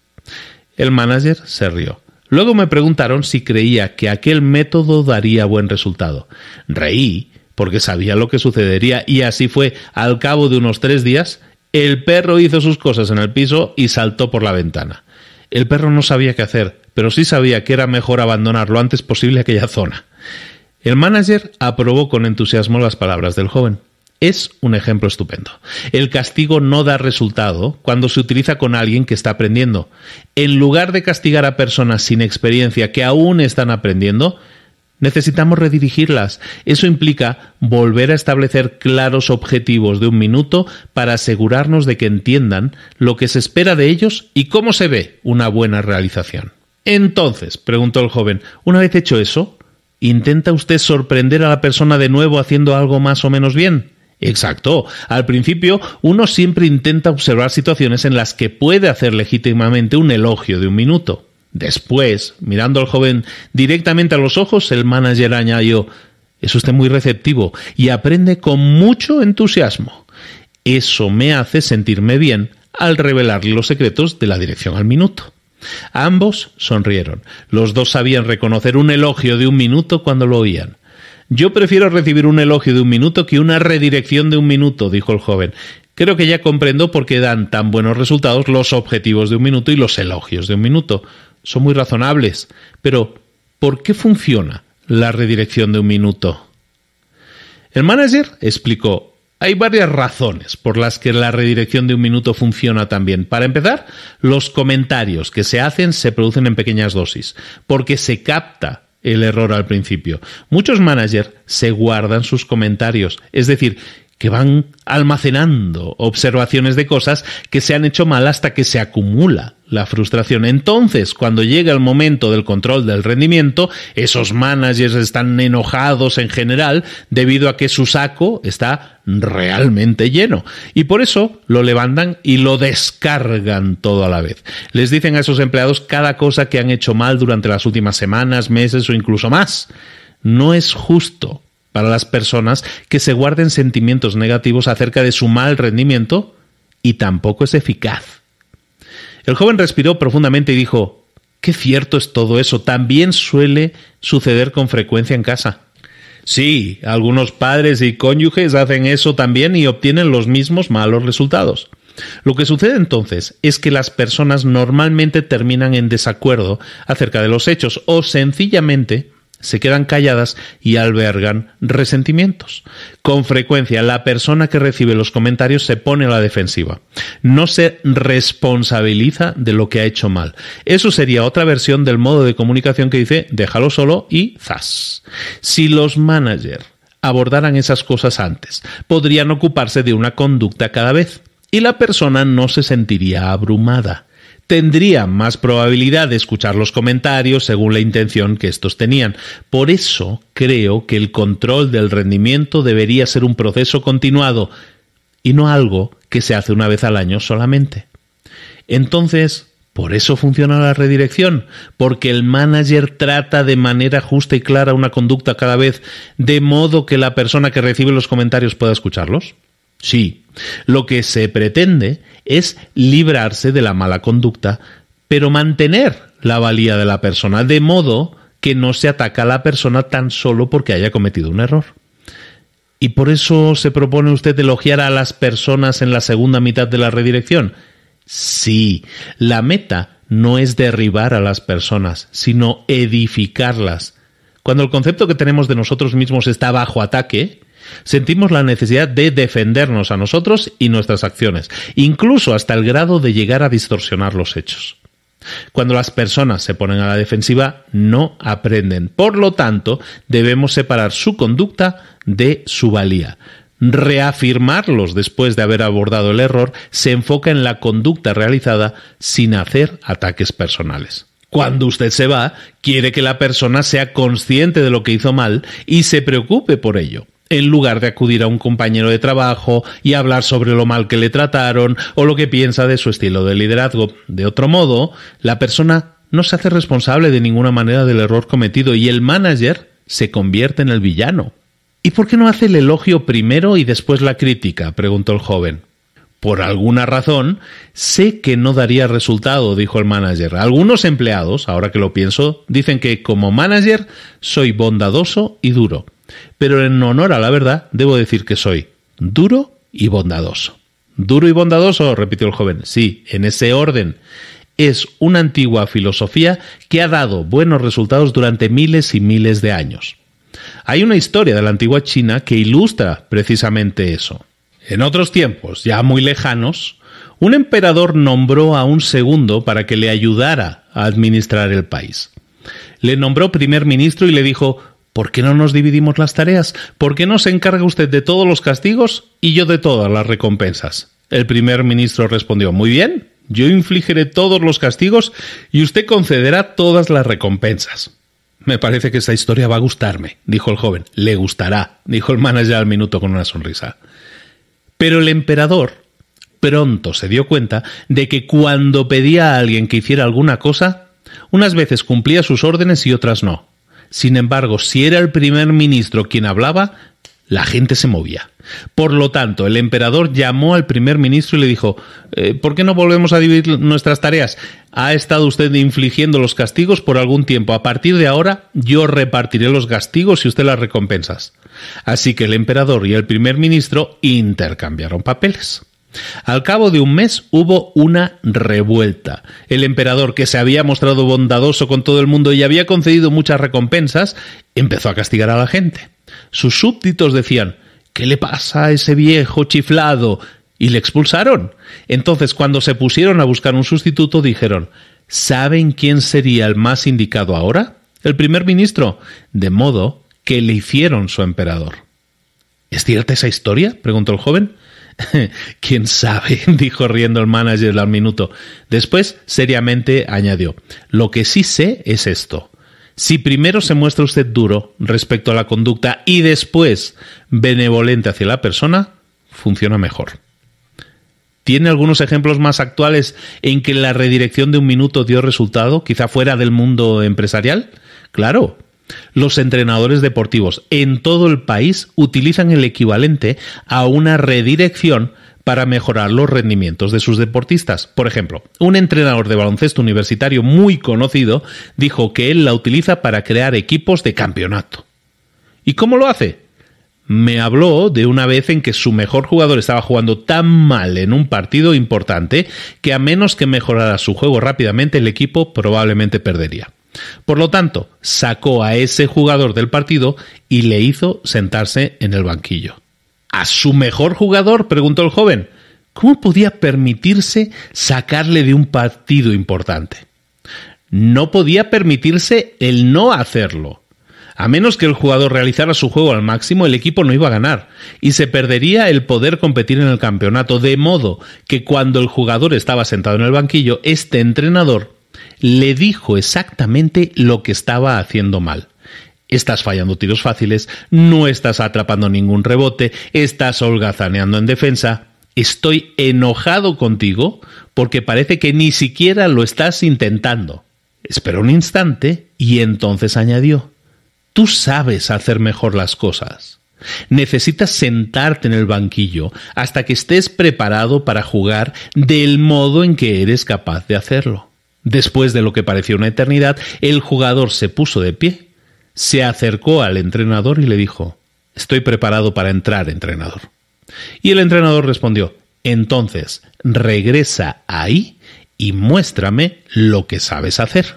El manager se rió. Luego me preguntaron si creía que aquel método daría buen resultado. Reí, porque sabía lo que sucedería, y así fue. Al cabo de unos 3 días, el perro hizo sus cosas en el piso y saltó por la ventana. El perro no sabía qué hacer, pero sí sabía que era mejor abandonar lo antes posible aquella zona. El manager aprobó con entusiasmo las palabras del joven. Es un ejemplo estupendo. El castigo no da resultado cuando se utiliza con alguien que está aprendiendo. En lugar de castigar a personas sin experiencia que aún están aprendiendo, necesitamos redirigirlas. Eso implica volver a establecer claros objetivos de 1 minuto para asegurarnos de que entiendan lo que se espera de ellos y cómo se ve una buena realización. Entonces, preguntó el joven, una vez hecho eso, ¿intenta usted sorprender a la persona de nuevo haciendo algo más o menos bien? Exacto. Al principio, uno siempre intenta observar situaciones en las que puede hacer legítimamente un elogio de 1 minuto. Después, mirando al joven directamente a los ojos, el manager añadió: es usted muy receptivo y aprende con mucho entusiasmo. Eso me hace sentirme bien al revelarle los secretos de la dirección al minuto. Ambos sonrieron. Los dos sabían reconocer un elogio de 1 minuto cuando lo oían. Yo prefiero recibir un elogio de 1 minuto que una redirección de 1 minuto, dijo el joven. Creo que ya comprendo por qué dan tan buenos resultados los objetivos de 1 minuto y los elogios de 1 minuto. Son muy razonables. Pero, ¿por qué funciona la redirección de 1 minuto? El manager explicó: hay varias razones por las que la redirección de 1 minuto funciona tan bien. Para empezar, los comentarios que se hacen se producen en pequeñas dosis, porque se capta el error al principio. Muchos managers se guardan sus comentarios, es decir, que van almacenando observaciones de cosas que se han hecho mal hasta que se acumula la frustración. Entonces, cuando llega el momento del control del rendimiento, esos managers están enojados en general debido a que su saco está realmente lleno. Y por eso lo levantan y lo descargan todo a la vez. Les dicen a esos empleados cada cosa que han hecho mal durante las últimas semanas, meses o incluso más. No es justo para las personas que se guarden sentimientos negativos acerca de su mal rendimiento, y tampoco es eficaz. El joven respiró profundamente y dijo: qué cierto es todo eso, también suele suceder con frecuencia en casa. Sí, algunos padres y cónyuges hacen eso también y obtienen los mismos malos resultados. Lo que sucede entonces es que las personas normalmente terminan en desacuerdo acerca de los hechos o sencillamente se quedan calladas y albergan resentimientos. Con frecuencia, la persona que recibe los comentarios se pone a la defensiva. No se responsabiliza de lo que ha hecho mal. Eso sería otra versión del modo de comunicación que dice: déjalo solo y ¡zas! Si los managers abordaran esas cosas antes, podrían ocuparse de una conducta cada vez y la persona no se sentiría abrumada. Tendría más probabilidad de escuchar los comentarios según la intención que estos tenían. Por eso creo que el control del rendimiento debería ser un proceso continuado y no algo que se hace una vez al año solamente. Entonces, por eso funciona la redirección, porque el manager trata de manera justa y clara una conducta cada vez, de modo que la persona que recibe los comentarios pueda escucharlos. Sí, lo que se pretende es librarse de la mala conducta, pero mantener la valía de la persona, de modo que no se ataca a la persona tan solo porque haya cometido un error. ¿Y por eso se propone usted elogiar a las personas en la segunda mitad de la redirección? Sí, la meta no es derribar a las personas, sino edificarlas. Cuando el concepto que tenemos de nosotros mismos está bajo ataque, sentimos la necesidad de defendernos a nosotros y nuestras acciones, incluso hasta el grado de llegar a distorsionar los hechos. Cuando las personas se ponen a la defensiva, no aprenden. Por lo tanto, debemos separar su conducta de su valía. Reafirmarlos después de haber abordado el error se enfoca en la conducta realizada sin hacer ataques personales. Cuando usted se va, quiere que la persona sea consciente de lo que hizo mal y se preocupe por ello, en lugar de acudir a un compañero de trabajo y hablar sobre lo mal que le trataron o lo que piensa de su estilo de liderazgo. De otro modo, la persona no se hace responsable de ninguna manera del error cometido y el manager se convierte en el villano. ¿Y por qué no hace el elogio primero y después la crítica?, preguntó el joven. Por alguna razón, sé que no daría resultado, dijo el manager. Algunos empleados, ahora que lo pienso, dicen que como manager soy bondadoso y duro. Pero en honor a la verdad, debo decir que soy duro y bondadoso. ¿Duro y bondadoso?, repitió el joven. Sí, en ese orden. Es una antigua filosofía que ha dado buenos resultados durante miles y miles de años. Hay una historia de la antigua China que ilustra precisamente eso. En otros tiempos, ya muy lejanos, un emperador nombró a un segundo para que le ayudara a administrar el país. Le nombró primer ministro y le dijo: ¿por qué no nos dividimos las tareas? ¿Por qué no se encarga usted de todos los castigos y yo de todas las recompensas? El primer ministro respondió: muy bien, yo infligiré todos los castigos y usted concederá todas las recompensas. Me parece que esta historia va a gustarme, dijo el joven. Le gustará, dijo el manager al minuto con una sonrisa. Pero el emperador pronto se dio cuenta de que cuando pedía a alguien que hiciera alguna cosa, unas veces cumplía sus órdenes y otras no. Sin embargo, si era el primer ministro quien hablaba, la gente se movía. Por lo tanto, el emperador llamó al primer ministro y le dijo: ¿por qué no volvemos a dividir nuestras tareas? Ha estado usted infligiendo los castigos por algún tiempo. A partir de ahora, yo repartiré los castigos y usted las recompensas. Así que el emperador y el primer ministro intercambiaron papeles. Al cabo de un mes hubo una revuelta. El emperador, que se había mostrado bondadoso con todo el mundo y había concedido muchas recompensas, empezó a castigar a la gente. Sus súbditos decían: ¿qué le pasa a ese viejo chiflado? Y le expulsaron. Entonces, cuando se pusieron a buscar un sustituto, dijeron: ¿saben quién sería el más indicado ahora? El primer ministro. De modo que le hicieron su emperador. ¿Es cierta esa historia?, preguntó el joven. ¿Quién sabe?, dijo riendo el manager al minuto. Después, seriamente, añadió: lo que sí sé es esto. Si primero se muestra usted duro respecto a la conducta y después benevolente hacia la persona, funciona mejor. ¿Tiene algunos ejemplos más actuales en que la redirección de un minuto dio resultado, quizá fuera del mundo empresarial? Claro. Los entrenadores deportivos en todo el país utilizan el equivalente a una redirección para mejorar los rendimientos de sus deportistas. Por ejemplo, un entrenador de baloncesto universitario muy conocido dijo que él la utiliza para crear equipos de campeonato. ¿Y cómo lo hace? Me habló de una vez en que su mejor jugador estaba jugando tan mal en un partido importante que a menos que mejorara su juego rápidamente, el equipo probablemente perdería. Por lo tanto, sacó a ese jugador del partido y le hizo sentarse en el banquillo. ¿A su mejor jugador?, preguntó el joven. ¿Cómo podía permitirse sacarle de un partido importante? No podía permitirse el no hacerlo. A menos que el jugador realizara su juego al máximo, el equipo no iba a ganar y se perdería el poder competir en el campeonato, de modo que cuando el jugador estaba sentado en el banquillo, este entrenador le dijo exactamente lo que estaba haciendo mal. Estás fallando tiros fáciles, no estás atrapando ningún rebote, estás holgazaneando en defensa. Estoy enojado contigo porque parece que ni siquiera lo estás intentando. Esperó un instante y entonces añadió: tú sabes hacer mejor las cosas. Necesitas sentarte en el banquillo hasta que estés preparado para jugar del modo en que eres capaz de hacerlo. Después de lo que pareció una eternidad, el jugador se puso de pie, se acercó al entrenador y le dijo: estoy preparado para entrar, entrenador. Y el entrenador respondió: entonces, regresa ahí y muéstrame lo que sabes hacer.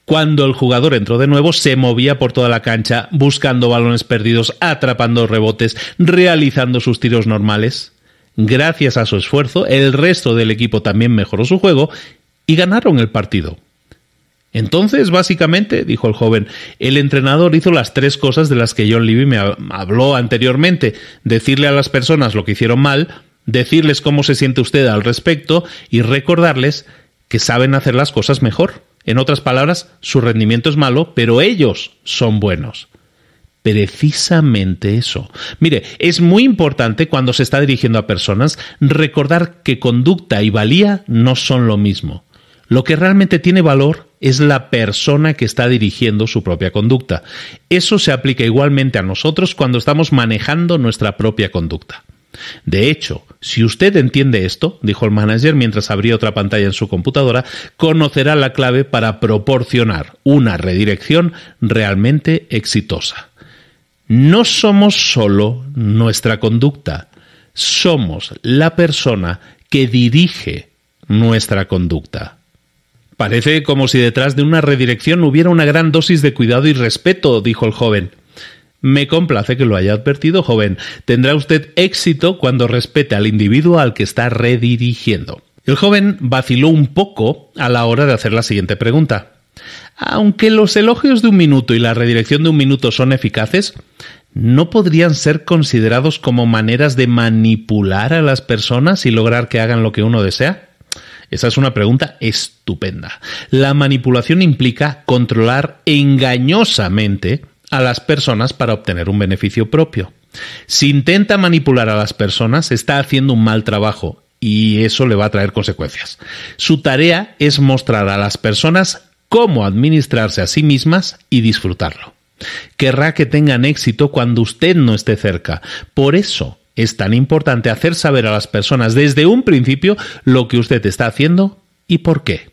Cuando el jugador entró de nuevo, se movía por toda la cancha, buscando balones perdidos, atrapando rebotes, realizando sus tiros normales. Gracias a su esfuerzo, el resto del equipo también mejoró su juego y ganaron el partido. Entonces, básicamente, dijo el joven, el entrenador hizo las tres cosas de las que John Levy me habló anteriormente: decirle a las personas lo que hicieron mal, decirles cómo se siente usted al respecto y recordarles que saben hacer las cosas mejor. En otras palabras, su rendimiento es malo, pero ellos son buenos. Precisamente eso. Mire, es muy importante cuando se está dirigiendo a personas recordar que conducta y valía no son lo mismo. Lo que realmente tiene valor es la persona que está dirigiendo su propia conducta. Eso se aplica igualmente a nosotros cuando estamos manejando nuestra propia conducta. De hecho, si usted entiende esto, dijo el manager mientras abría otra pantalla en su computadora, conocerá la clave para proporcionar una redirección realmente exitosa. no somos solo nuestra conducta, somos la persona que dirige nuestra conducta. Parece como si detrás de una redirección hubiera una gran dosis de cuidado y respeto, dijo el joven. Me complace que lo haya advertido, joven. Tendrá usted éxito cuando respete al individuo al que está redirigiendo. El joven vaciló un poco a la hora de hacer la siguiente pregunta. Aunque los elogios de 1 minuto y la redirección de 1 minuto son eficaces, ¿no podrían ser considerados como maneras de manipular a las personas y lograr que hagan lo que uno desea? Esa es una pregunta estupenda. La manipulación implica controlar engañosamente a las personas para obtener un beneficio propio. Si intenta manipular a las personas, está haciendo un mal trabajo y eso le va a traer consecuencias. Su tarea es mostrar a las personas cómo administrarse a sí mismas y disfrutarlo. Querrá que tengan éxito cuando usted no esté cerca. Por eso es tan importante hacer saber a las personas desde un principio lo que usted está haciendo y por qué.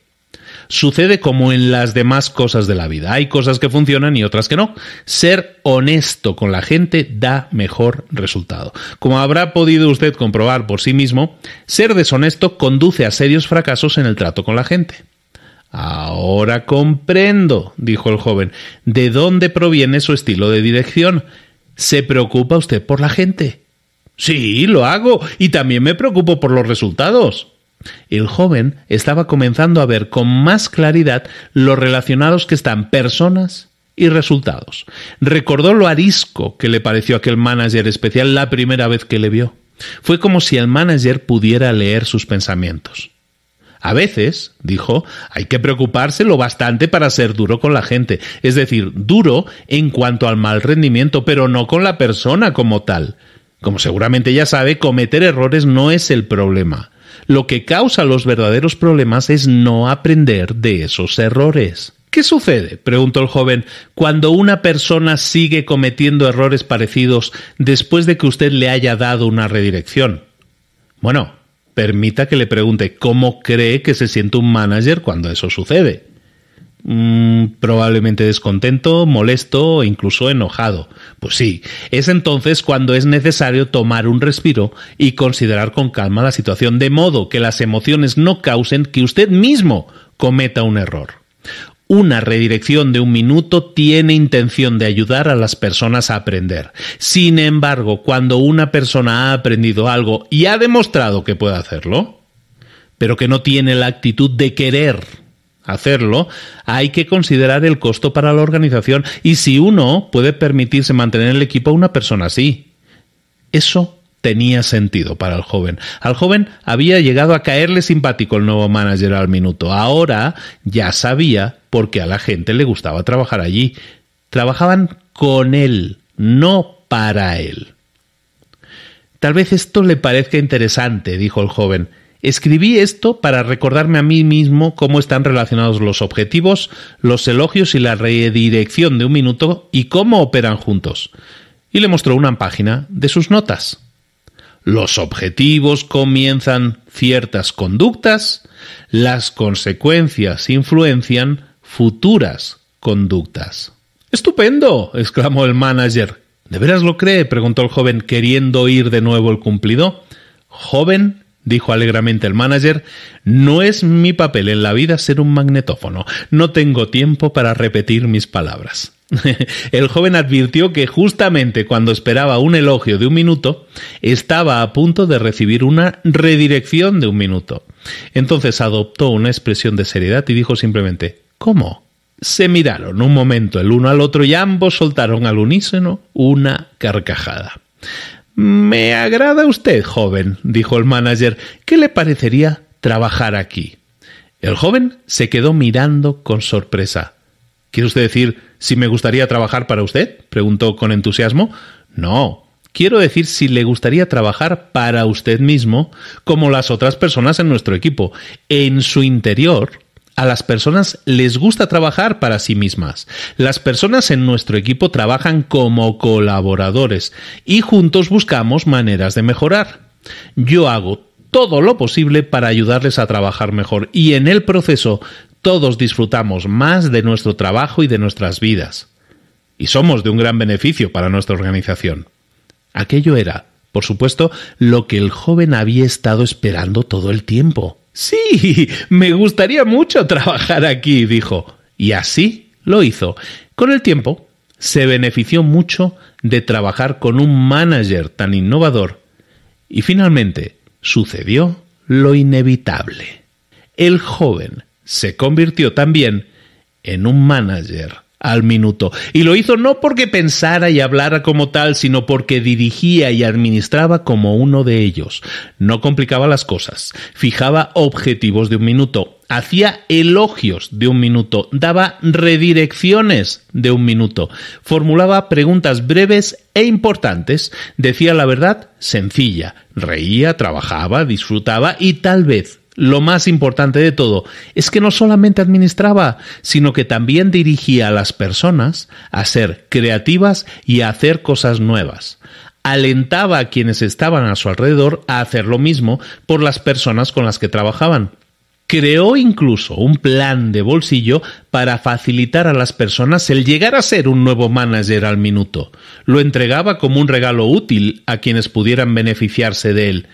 Sucede como en las demás cosas de la vida. Hay cosas que funcionan y otras que no. Ser honesto con la gente da mejor resultado. Como habrá podido usted comprobar por sí mismo, ser deshonesto conduce a serios fracasos en el trato con la gente. Ahora comprendo, dijo el joven, de dónde proviene su estilo de dirección. ¿Se preocupa usted por la gente? Sí, lo hago, y también me preocupo por los resultados. El joven estaba comenzando a ver con más claridad lo relacionados que están personas y resultados. Recordó lo arisco que le pareció aquel manager especial la primera vez que le vio. Fue como si el manager pudiera leer sus pensamientos. A veces, dijo, hay que preocuparse lo bastante para ser duro con la gente, es decir, duro en cuanto al mal rendimiento, pero no con la persona como tal. Como seguramente ya sabe, cometer errores no es el problema. Lo que causa los verdaderos problemas es no aprender de esos errores. ¿Qué sucede?, preguntó el joven, cuando una persona sigue cometiendo errores parecidos después de que usted le haya dado una redirección. Bueno, permita que le pregunte cómo cree que se siente un manager cuando eso sucede. Probablemente descontento, molesto o incluso enojado. Pues sí, es entonces cuando es necesario tomar un respiro y considerar con calma la situación, de modo que las emociones no causen que usted mismo cometa un error. Una redirección de 1 minuto tiene intención de ayudar a las personas a aprender. Sin embargo, cuando una persona ha aprendido algo y ha demostrado que puede hacerlo, pero que no tiene la actitud de querer hacerlo, hay que considerar el costo para la organización y si uno puede permitirse mantener el equipo a una persona así. Eso tenía sentido para el joven. Al joven había llegado a caerle simpático el nuevo manager al minuto. Ahora ya sabía por qué a la gente le gustaba trabajar allí. Trabajaban con él, no para él. Tal vez esto le parezca interesante, dijo el joven. Escribí esto para recordarme a mí mismo cómo están relacionados los objetivos, los elogios y la redirección de 1 minuto y cómo operan juntos. Y le mostró una página de sus notas. Los objetivos comienzan ciertas conductas, las consecuencias influencian futuras conductas. ¡Estupendo!, exclamó el manager. ¿De veras lo cree?, preguntó el joven, queriendo oír de nuevo el cumplido. Joven, dijo alegremente el manager, no es mi papel en la vida ser un magnetófono. No tengo tiempo para repetir mis palabras. El joven advirtió que justamente cuando esperaba un elogio de 1 minuto, estaba a punto de recibir una redirección de 1 minuto. Entonces adoptó una expresión de seriedad y dijo simplemente, ¿cómo? Se miraron un momento el uno al otro y ambos soltaron al unísono una carcajada. «Me agrada usted, joven», dijo el manager. «¿Qué le parecería trabajar aquí?» El joven se quedó mirando con sorpresa. «¿Quiere usted decir si me gustaría trabajar para usted?», preguntó con entusiasmo. «No, quiero decir si le gustaría trabajar para usted mismo, como las otras personas en nuestro equipo. En su interior, a las personas les gusta trabajar para sí mismas. Las personas en nuestro equipo trabajan como colaboradores y juntos buscamos maneras de mejorar. Yo hago todo lo posible para ayudarles a trabajar mejor y en el proceso todos disfrutamos más de nuestro trabajo y de nuestras vidas». y somos de un gran beneficio para nuestra organización. Aquello era, por supuesto, lo que el joven había estado esperando todo el tiempo. Sí, me gustaría mucho trabajar aquí, dijo, y así lo hizo. Con el tiempo, se benefició mucho de trabajar con un manager tan innovador y finalmente sucedió lo inevitable. El joven se convirtió también en un manager al minuto. Y lo hizo no porque pensara y hablara como tal, sino porque dirigía y administraba como uno de ellos. No complicaba las cosas, fijaba objetivos de un minuto, hacía elogios de un minuto, daba redirecciones de un minuto, formulaba preguntas breves e importantes, decía la verdad sencilla, reía, trabajaba, disfrutaba y tal vez lo más importante de todo es que no solamente administraba, sino que también dirigía a las personas a ser creativas y a hacer cosas nuevas. Alentaba a quienes estaban a su alrededor a hacer lo mismo por las personas con las que trabajaban. Creó incluso un plan de bolsillo para facilitar a las personas el llegar a ser un nuevo manager al minuto. Lo entregaba como un regalo útil a quienes pudieran beneficiarse de él.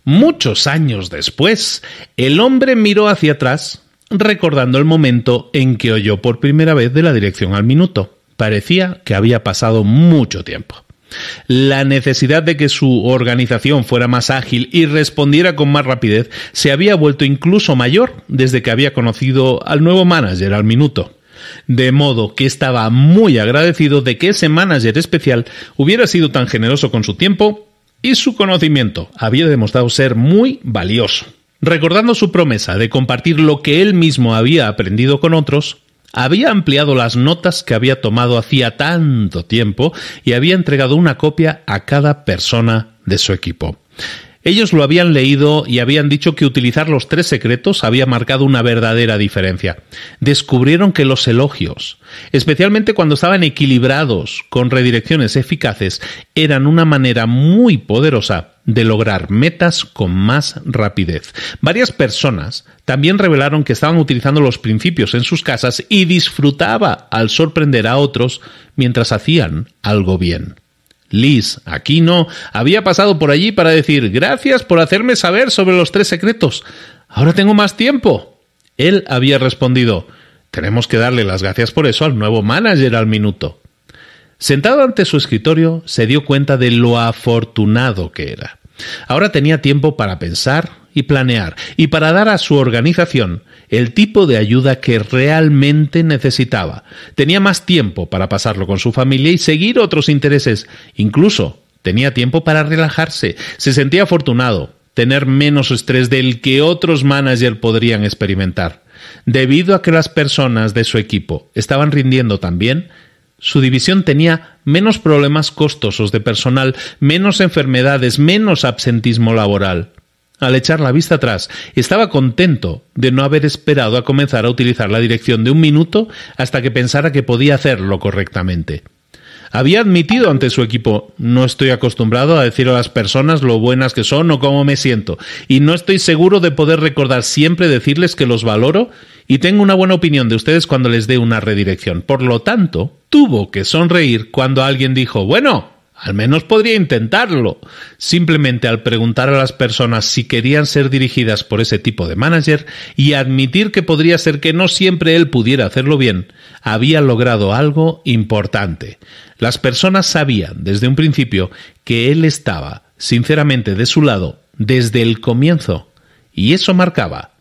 Muchos años después, el hombre miró hacia atrás, recordando el momento en que oyó por primera vez de la dirección al minuto. Parecía que había pasado mucho tiempo. La necesidad de que su organización fuera más ágil y respondiera con más rapidez se había vuelto incluso mayor desde que había conocido al nuevo manager al minuto. De modo que estaba muy agradecido de que ese manager especial hubiera sido tan generoso con su tiempo y su conocimiento. Había demostrado ser muy valioso. Recordando su promesa de compartir lo que él mismo había aprendido con otros, había ampliado las notas que había tomado hacía tanto tiempo y había entregado una copia a cada persona de su equipo. Ellos lo habían leído y habían dicho que utilizar los 3 secretos había marcado una verdadera diferencia. Descubrieron que los elogios, especialmente cuando estaban equilibrados con redirecciones eficaces, eran una manera muy poderosa de lograr metas con más rapidez. Varias personas también revelaron que estaban utilizando los principios en sus casas y disfrutaba al sorprender a otros mientras hacían algo bien. Liz Aquino había pasado por allí para decir «Gracias por hacerme saber sobre los 3 secretos. Ahora tengo más tiempo». Él había respondido «Tenemos que darle las gracias por eso al nuevo manager al minuto». Sentado ante su escritorio, se dio cuenta de lo afortunado que era. Ahora tenía tiempo para pensar y planear, y para dar a su organización el tipo de ayuda que realmente necesitaba. Tenía más tiempo para pasarlo con su familia y seguir otros intereses. Incluso tenía tiempo para relajarse. Se sentía afortunado, tener menos estrés del que otros managers podrían experimentar. Debido a que las personas de su equipo estaban rindiendo tan bien, su división tenía menos problemas costosos de personal, menos enfermedades, menos absentismo laboral. Al echar la vista atrás, estaba contento de no haber esperado a comenzar a utilizar la dirección de un minuto hasta que pensara que podía hacerlo correctamente. Había admitido ante su equipo: no estoy acostumbrado a decir a las personas lo buenas que son o cómo me siento, y no estoy seguro de poder recordar siempre decirles que los valoro y tengo una buena opinión de ustedes cuando les dé una redirección. Por lo tanto, tuvo que sonreír cuando alguien dijo: bueno, al menos podría intentarlo. Simplemente al preguntar a las personas si querían ser dirigidas por ese tipo de manager y admitir que podría ser que no siempre él pudiera hacerlo bien, había logrado algo importante. Las personas sabían desde un principio que él estaba sinceramente de su lado desde el comienzo, y eso marcaba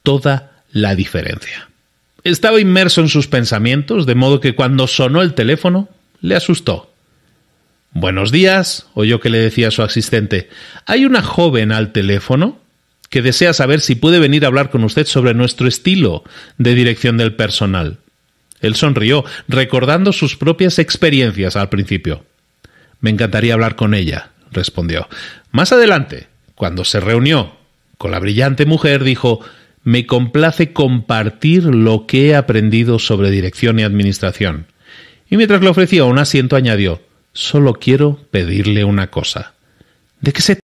toda la diferencia. Estaba inmerso en sus pensamientos, de modo que cuando sonó el teléfono, le asustó. «Buenos días», oyó que le decía a su asistente. «Hay una joven al teléfono que desea saber si puede venir a hablar con usted sobre nuestro estilo de dirección del personal». Él sonrió, recordando sus propias experiencias al principio. «Me encantaría hablar con ella», respondió. Más adelante, cuando se reunió con la brillante mujer, dijo: «Me complace compartir lo que he aprendido sobre dirección y administración». Y mientras le ofrecía un asiento, añadió: «Solo quiero pedirle una cosa». «¿De qué se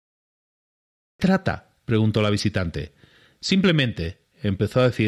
trata?», preguntó la visitante. Simplemente empezó a decir